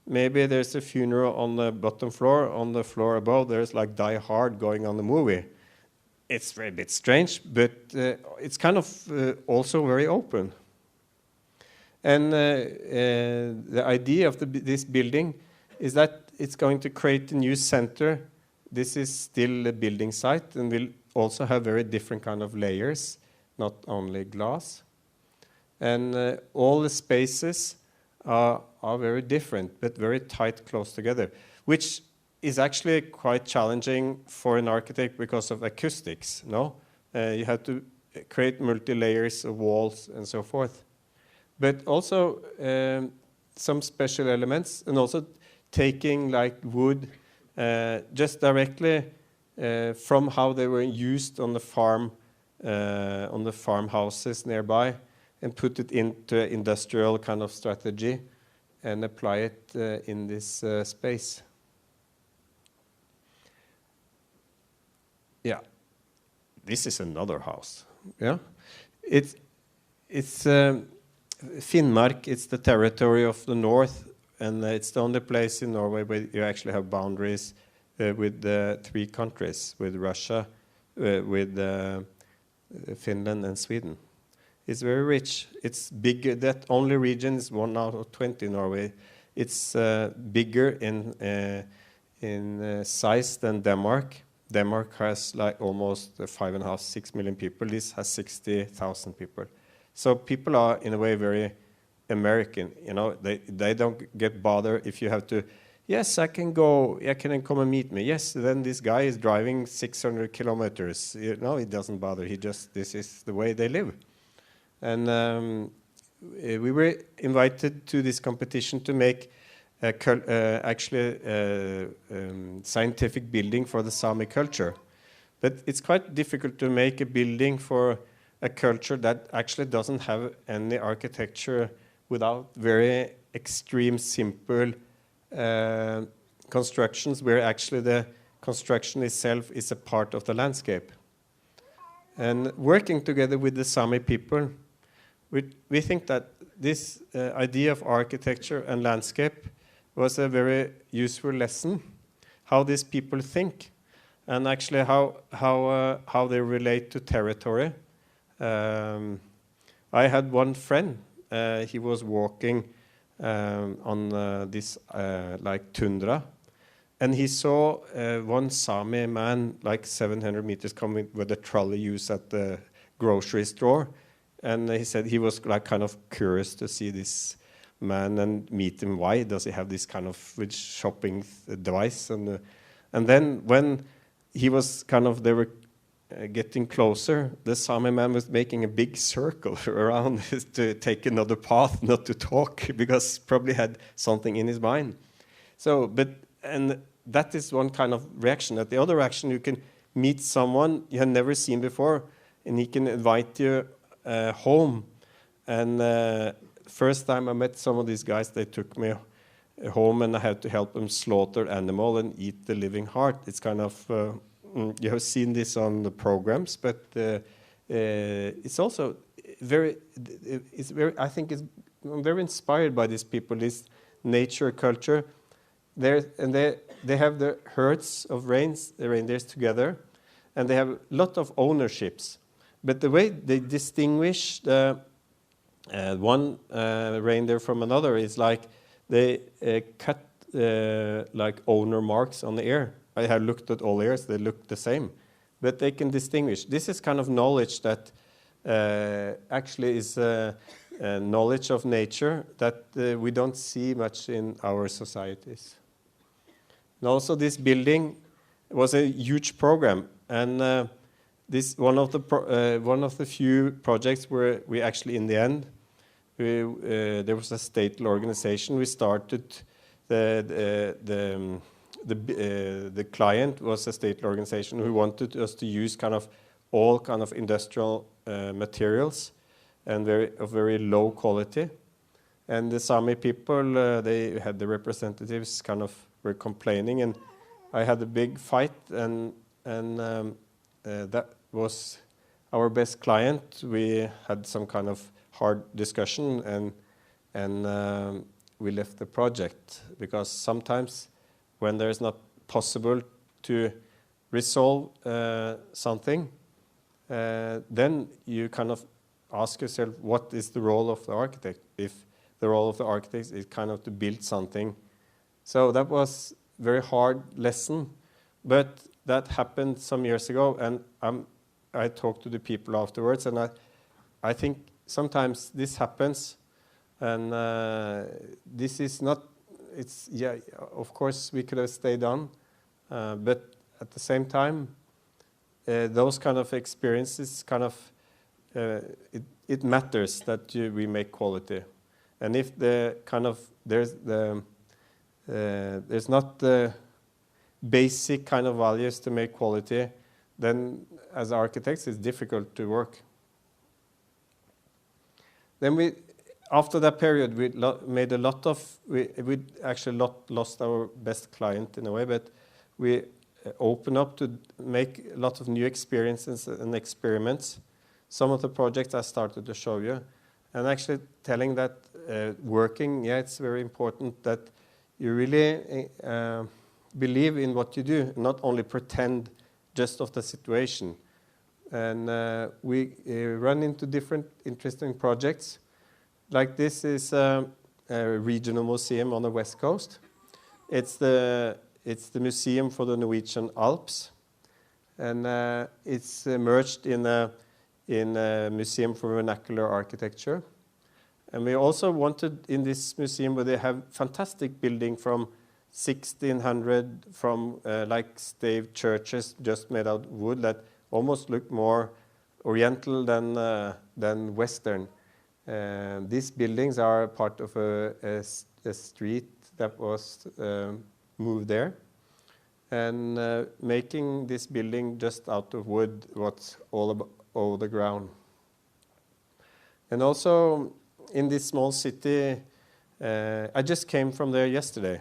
maybe there's a funeral on the bottom floor, on the floor above there's like Die Hard going on the movie. It's a bit strange, but it's kind of also very open. And the idea of this building is that it's going to create a new center. This is still a building site and will also have very different kind of layers, not only glass. And all the spaces are very different, but very tight, close together, which is actually quite challenging for an architect because of acoustics, no? You have to create multi-layers of walls and so forth. But also some special elements, and also taking like wood just directly from how they were used on the farmhouses nearby, and put it into industrial kind of strategy and apply it in this space. Yeah, this is another house. Yeah, it's Finnmark. It's the territory of the north, and it's the only place in Norway where you actually have boundaries with 3 countries, with Russia, with Finland and Sweden. It's very rich. It's bigger. That only region is 1 out of 20 in Norway. It's bigger in size than Denmark. Denmark has like almost 5.5, 6 million people. This has 60,000 people. So people are in a way very American. You know, they don't get bothered if you have to. Yes, I can go. Yeah, can you come and meet me? Yes. Then this guy is driving 600 kilometers. You know, it doesn't bother. This is the way they live. And we were invited to this competition to make actually scientific building for the Sami culture. But it's quite difficult to make a building for a culture that actually doesn't have any architecture without very extreme, simple constructions, where actually the construction itself is a part of the landscape. And working together with the Sami people, we think that this idea of architecture and landscape was a very useful lesson, how these people think, and actually how they relate to territory. I had one friend, he was walking on this like tundra, and he saw one Sami man like 700 meters coming with a trolley used at the grocery store. And he said he was like kind of curious to see this man and meet him. Why does he have this kind of shopping device? And then when he was kind of, they were getting closer, the Sami man was making a big circle around to take another path, not to talk, because probably had something in his mind. So, and that is one kind of reaction. That the other reaction, you can meet someone you have never seen before, and he can invite you home. And first time I met some of these guys, they took me home, and I had to help them slaughter animal and eat the living heart. It's kind of you have seen this on the programs, but it's also very. I think I'm very inspired by these people. This nature culture. They have the herds of reindeers together, and they have a lot of ownerships. But the way they distinguish the one reindeer from another is like they cut like owner marks on the ear. I have looked at all ears; they look the same, but they can distinguish. This is kind of knowledge that actually is knowledge of nature that we don't see much in our societies. And also, this building was a huge program, and this one of the few projects where we actually, in the end, there was a stately organization. We started the client was a stately organization who wanted us to use kind of all kind of industrial materials and very low quality. And the Sami people, they had the representatives kind of were complaining, and I had a big fight, and that was our best client. We had some kind of hard discussion, and we left the project, because sometimes when there is not possible to resolve something, then you kind of ask yourself, what is the role of the architect? If the role of the architect is kind of to build something. So that was a very hard lesson, but that happened some years ago, and I talked to the people afterwards, and I think sometimes this happens, and this is not, it's, yeah, of course we could have stayed on, but at the same time, those kind of experiences kind of, it matters that we make quality. And if the kind of, there's not the basic kind of values to make quality, then as architects it's difficult to work. Then after that period, we made a lot of, we actually lost our best client in a way, but we opened up to make a lot of new experiences and experiments. Some of the projects I started to show you, and actually telling that working, yeah, it's very important that you really believe in what you do, not only pretend just of the situation. And we run into different interesting projects. Like this is a regional museum on the West Coast. It's the museum for the Norwegian Alps, and it's merged in a museum for vernacular architecture. And we also wanted in this museum, where they have fantastic building from 1600, from like stave churches just made out of wood that almost look more oriental than Western. These buildings are part of a street that was moved there. And making this building just out of wood was all over the ground. And also in this small city, I just came from there yesterday.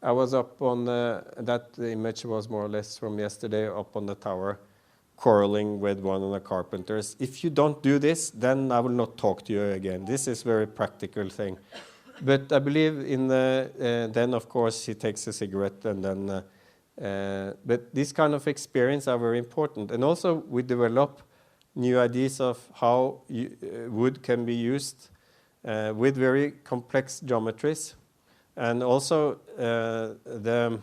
I was up on, that image was more or less from yesterday, up on the tower, quarreling with one of the carpenters. If you don't do this, then I will not talk to you again. This is a very practical thing. But I believe in then of course he takes a cigarette, and then, but this kind of experience are very important. And also we develop new ideas of how wood can be used with very complex geometries. And also the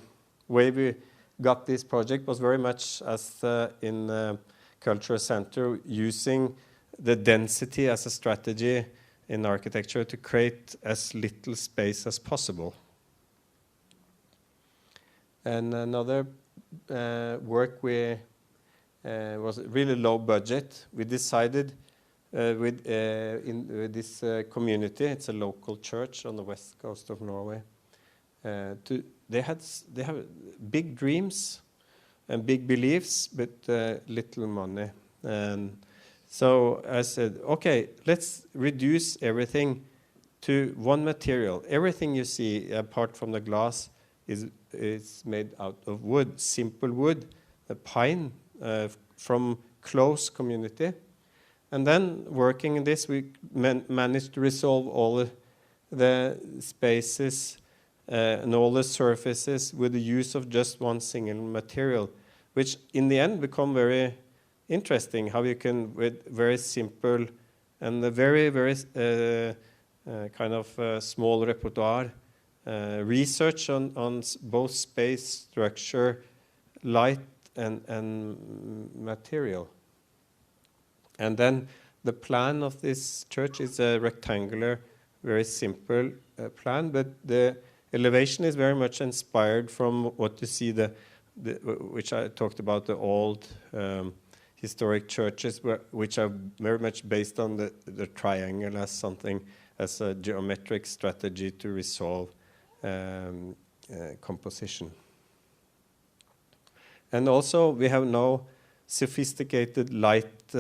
way we got this project was very much as in the Cultural Center, using the density as a strategy in architecture to create as little space as possible. And another work we was really low budget. We decided with this community, it's a local church on the west coast of Norway, they have big dreams and big beliefs, but little money. And so I said, okay, let's reduce everything to one material. Everything you see, apart from the glass, is made out of wood, simple wood, a pine from close community. And then working in this, we managed to resolve all the spaces and all the surfaces with the use of just one single material, which in the end become very interesting, how you can, with very simple and a very, very kind of small repertoire, research on both space, structure, light, and material. And then the plan of this church is a rectangular, very simple plan, but the elevation is very much inspired from what you see, which I talked about, the old historic churches, which are very much based on the triangle as something, as a geometric strategy to resolve composition. And also we have now sophisticated light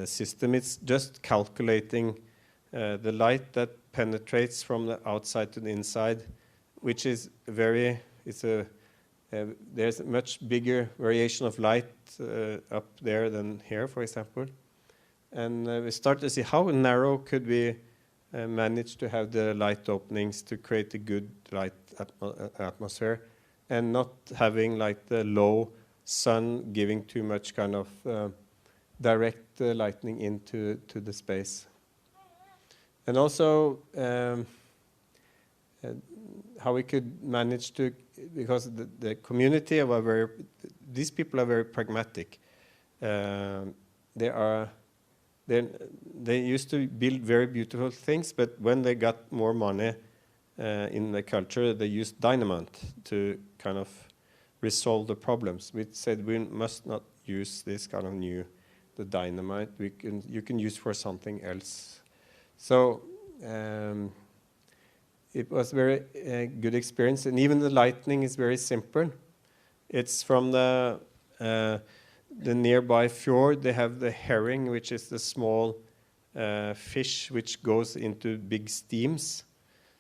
system. It's just calculating the light that penetrates from the outside to the inside, which is there's a much bigger variation of light up there than here, for example. And we start to see how narrow could we manage to have the light openings to create a good light atmosphere, and not having like the low sun giving too much kind of direct lighting into the space. And also how we could manage to, because the community of these people are very pragmatic. They used to build very beautiful things, but when they got more money in the culture, they used dynamite to kind of resolve the problems. We said we must not use this kind of the dynamite. You can use for something else. So it was very good experience, and even the lighting is very simple. It's from the nearby fjord. They have the herring, which is the small fish which goes into big steams.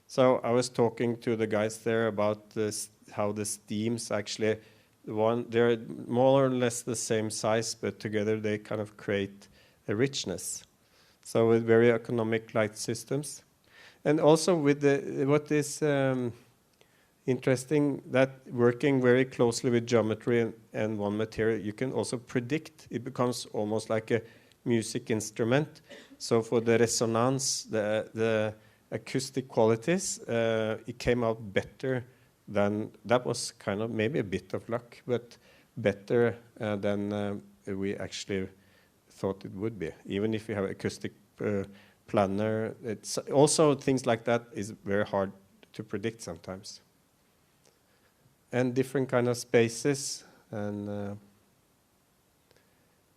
So I was talking to the guys there about how the steams actually, they're more or less the same size, but together they kind of create a richness. So with very economic light systems. And also with what is interesting, that working very closely with geometry and one material, you can also predict. It becomes almost like a music instrument. So for the resonance, the acoustic qualities, it came out better than, that was kind of maybe a bit of luck, but better than we actually thought it would be. Even if you have acoustic planner, it's also things like that is very hard to predict sometimes. And different kind of spaces, and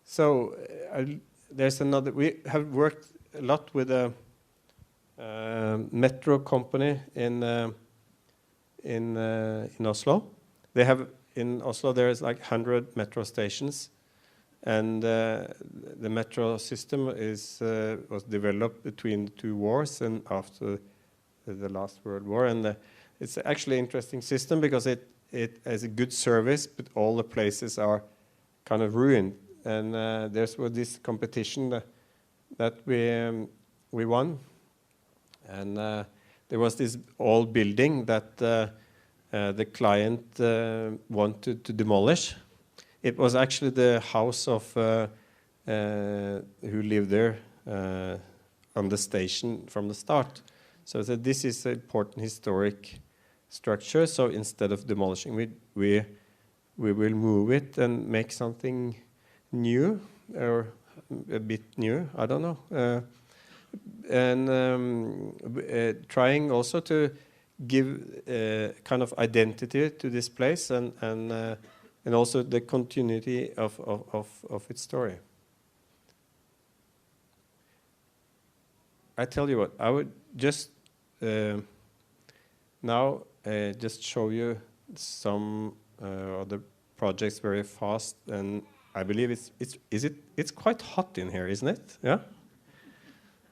so there's another. We have worked a lot with a metro company in Oslo. They have in Oslo there is like 100 metro stations, and the metro system was developed between the two wars and after the last World War, and it's actually an interesting system because it has a good service, but all the places are kind of ruined. And there's this competition that we won, and there was this old building that the client wanted to demolish. It was actually the house of who lived there on the station from the start. So I said, this is an important historic structure, so instead of demolishing, we will move it and make something new, or a bit new, I don't know. And trying also to give kind of identity to this place, and also the continuity of its story. I tell you what, I would just now just show you some other projects very fast, and I believe it's quite hot in here, isn't it? Yeah.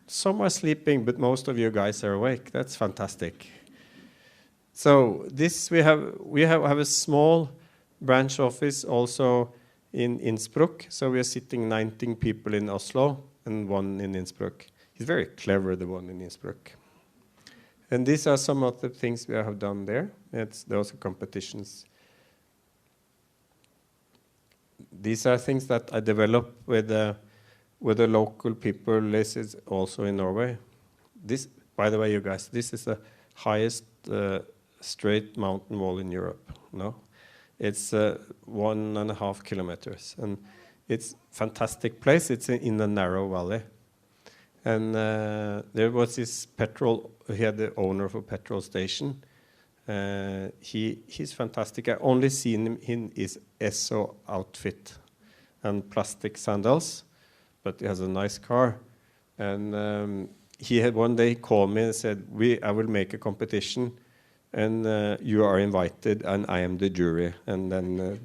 Some are sleeping, but most of you guys are awake. That's fantastic. So this we have a small branch office also in Innsbruck. So we are sitting 19 people in Oslo and one in Innsbruck. He's very clever, the one in Innsbruck. And these are some of the things we have done there. Those are competitions. These are things that I developed with the local people. This is also in Norway. This, by the way, you guys, this is the highest straight mountain wall in Europe. No, it's 1.5 kilometers, and it's a fantastic place. It's in a narrow valley. And there was this he had the owner of a petrol station. He's fantastic. I only seen him in his ESSO outfit and plastic sandals, but he has a nice car. And he had one day called me and said, I will make a competition, and you are invited, and I am the jury. And then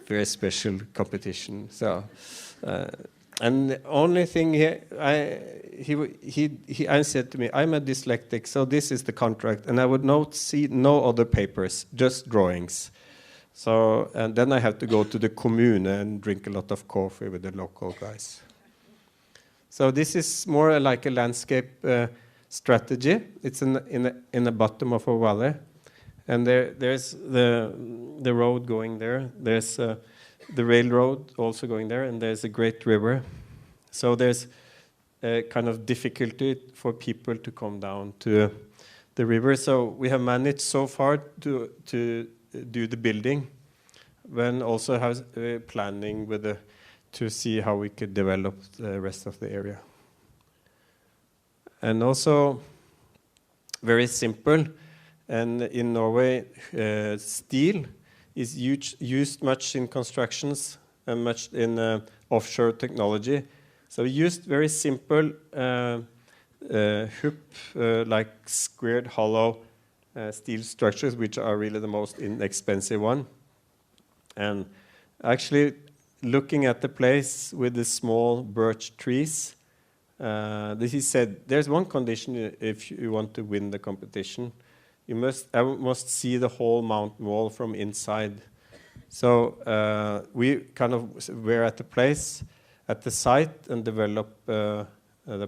very special competition. So, and the only thing here, I said to me, I'm a dyslexic, so this is the contract, and I would not see no other papers, just drawings. So, and then I have to go to the commune and drink a lot of coffee with the local guys. So this is more like a landscape strategy. It's in the bottom of a valley, and there's the road going there. There's the railroad also going there, and there's a great river. So there's a kind of difficulty for people to come down to the river. So we have managed so far to do the building, when also have planning with to see how we could develop the rest of the area. And also very simple, and in Norway steel is used much in constructions and much in offshore technology. So we used very simple hoop, like squared hollow steel structures, which are really the most inexpensive one. And actually looking at the place with the small birch trees, he said, there's one condition if you want to win the competition. I must see the whole mountain wall from inside. So we kind of were at the place, at the site, and developed the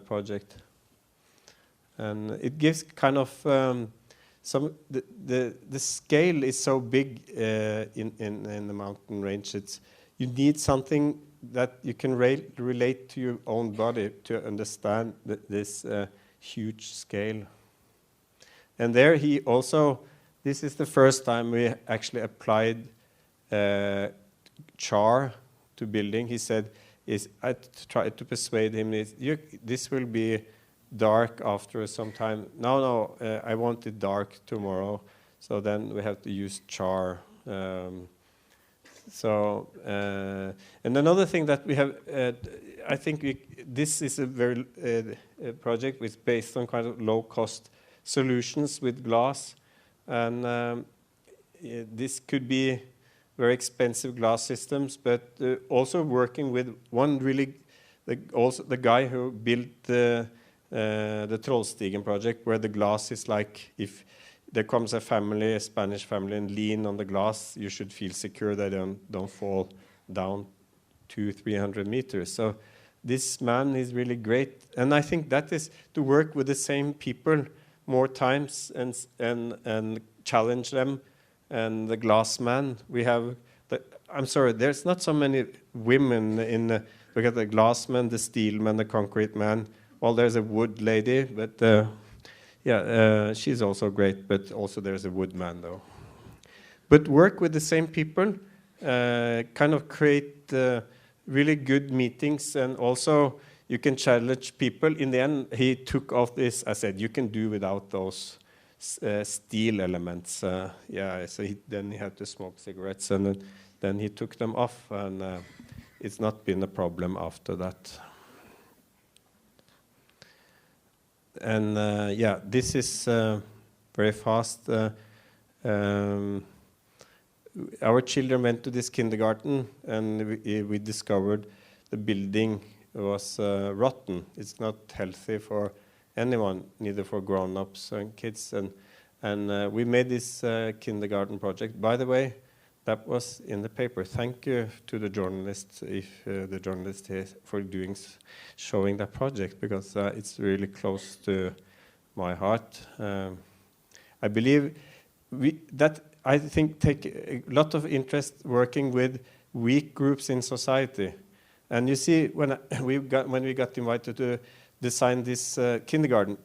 project. And it gives kind of the scale is so big in the mountain range. You need something that you can relate to your own body to understand this huge scale. And there he also, this is the first time we actually applied char to building. He said, I tried to persuade him, this will be dark after some time. No, I want it dark tomorrow. So then we have to use char. And another thing that we have, I think this is a very project which is based on kind of low-cost solutions with glass, and this could be very expensive glass systems, but also working with one really, the guy who built the Trollstigen project, where the glass is like, if there comes a family, a Spanish family, and lean on the glass, you should feel secure they don't fall down 200-300 meters. So this man is really great, and I think that is to work with the same people more times and challenge them. And the glass man, we have, I'm sorry, there's not so many women look at the glass man, the steel man, the concrete man. Well, there's a wood lady, but she's also great, but also there's a wood man though. But work with the same people, kind of create really good meetings, and also you can challenge people. In the end, he took off this. I said, you can do without those steel elements. So then he had to smoke cigarettes, and then he took them off, and it's not been a problem after that. And this is very fast. Our children went to this kindergarten, and we discovered the building was rotten. It's not healthy for anyone, neither for grown-ups and kids. And we made this kindergarten project. By the way, that was in the paper. Thank you to the journalists, the journalist here, for showing that project, because it's really close to my heart. I believe I think take a lot of interest working with weak groups in society. And you see, when we got invited to design this kindergarten,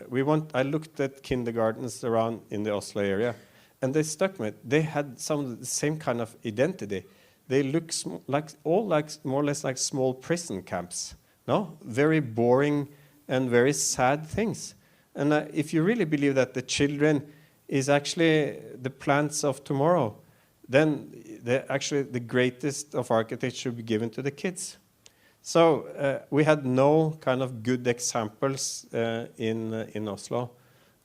I looked at kindergartens around in the Oslo area, and they stuck me. They had some of the same kind of identity. They look like more or less like small prison camps. No, very boring and very sad things. And if you really believe that the children is actually the plants of tomorrow, then actually the greatest of architects should be given to the kids. So we had no kind of good examples in Oslo.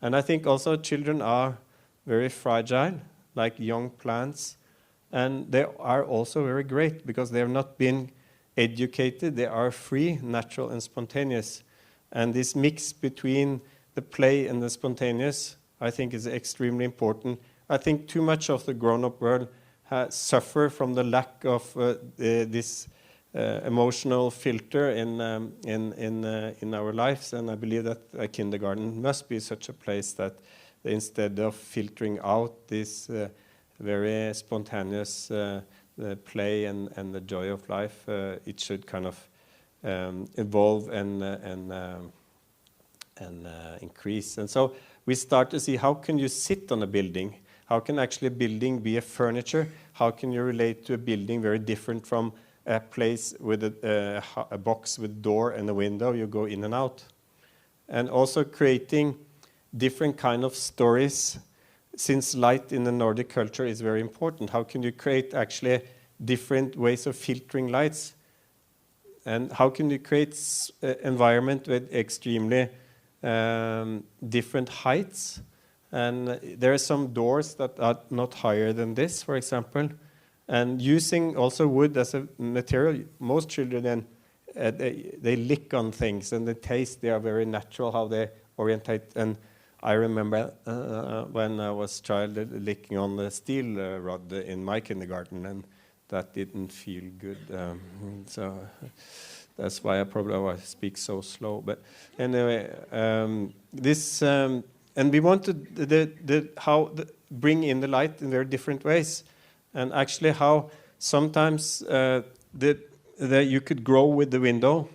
And I think also children are very fragile, like young plants. And they are also very great because they have not been educated. They are free, natural, and spontaneous. And this mix between the play and the spontaneous, I think, is extremely important. I think too much of the grown-up world suffer from the lack of this emotional filter in our lives, and I believe that a kindergarten must be such a place that instead of filtering out this very spontaneous play and the joy of life, it should kind of evolve and increase. And so we start to see, how can you sit on a building? How can actually a building be a furniture? How can you relate to a building very different from a place with a box with door and a window? You go in and out. And also creating different kind of stories, since light in the Nordic culture is very important. How can you create actually different ways of filtering lights? And how can you create environment with extremely different heights? And there are some doors that are not higher than this, for example. And using also wood as a material, most children they lick on things and the taste, they are very natural how they orientate. And I remember when I was a child licking on the steel rod in my kindergarten, and that didn't feel good. So that's why I probably speak so slow. But anyway, this and we wanted bring in the light in very different ways, and actually how sometimes you could grow with the window.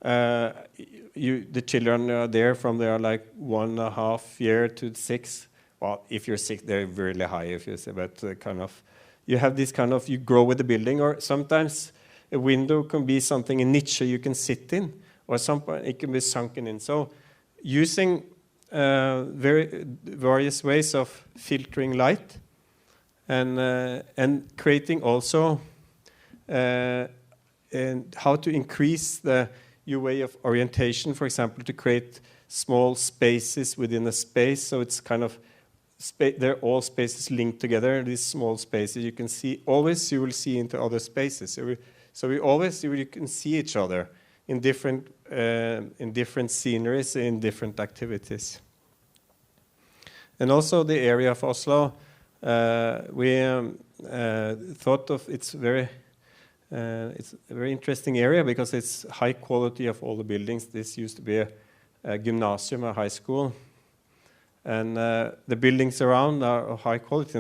The children are there from they are like 1.5 years to 6. Well, if you're 6, they're really high. If you say, but kind of, you have this kind of, you grow with the building, or sometimes a window can be something, a niche you can sit in, or it can be sunken in. So using various ways of filtering light, and creating also and how to increase your way of orientation, for example, to create small spaces within a space. So it's kind of, they're all spaces linked together. These small spaces you can see, always you will see into other spaces. So you can see each other in different sceneries, in different activities. And also the area of Oslo, we thought of it's a very interesting area because it's high quality of all the buildings. This used to be a gymnasium, a high school, and the buildings around are of high quality.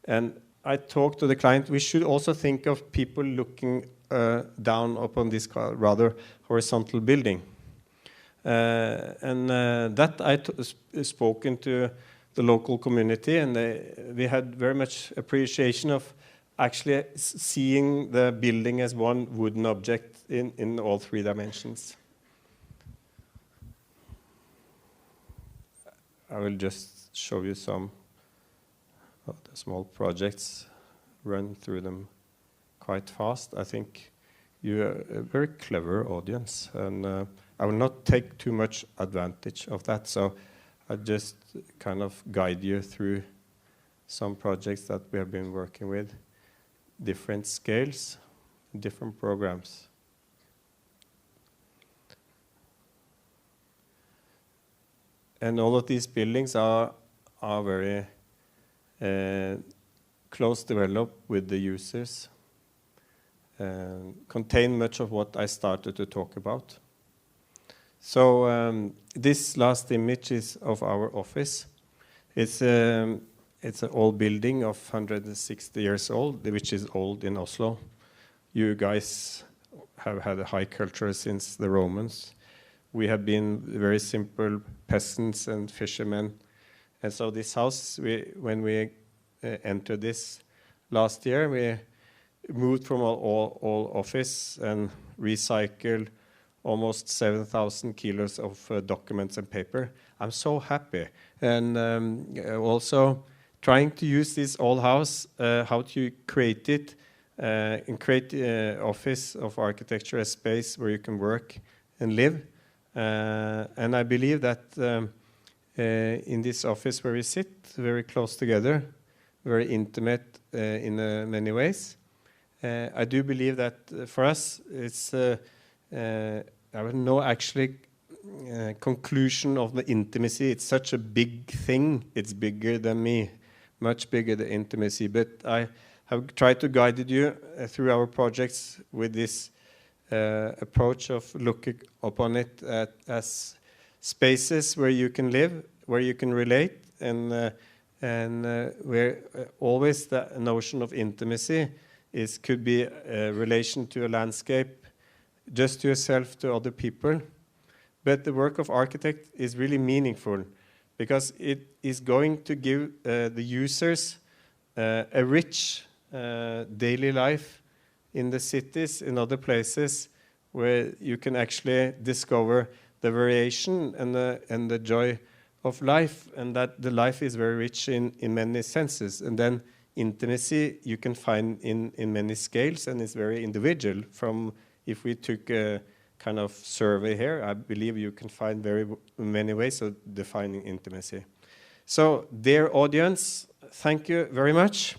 And I talked to the client, we should also think of people looking down upon this rather horizontal building. That I spoken to the local community, and we had very much appreciation of actually seeing the building as one wooden object in all 3 dimensions. I will just show you some of the small projects, run through them quite fast. I think you're a very clever audience, and I will not take too much advantage of that, so I'll just kind of guide you through some projects that we have been working with, different scales, different programs. And all of these buildings are very close developed with the users, contain much of what I started to talk about. So this last image is of our office. It's an old building of 160 years old, which is old in Oslo. You guys have had a high culture since the Romans. We have been very simple peasants and fishermen. And so this house, when we entered this last year, we moved from all office and recycled almost 7,000 kilos of documents and paper. I'm so happy. And also trying to use this old house, how to create it, and create office of architecture, a space where you can work and live. And I believe that in this office where we sit very close together, very intimate in many ways. I do believe that for us, it's I don't know actually conclusion of the intimacy. It's such a big thing. It's bigger than me, much bigger the intimacy. But I have tried to guide you through our projects with this approach of looking upon it as spaces where you can live, where you can relate, and where always the notion of intimacy could be a relation to a landscape, just to yourself, to other people. But the work of architect is really meaningful because it is going to give the users a rich daily life in the cities, in other places, where you can actually discover the variation and the joy of life, and that the life is very rich in many senses. And then intimacy you can find in many scales, and it's very individual. From if we took a kind of survey here, I believe you can find very many ways of defining intimacy. So, dear audience, thank you very much.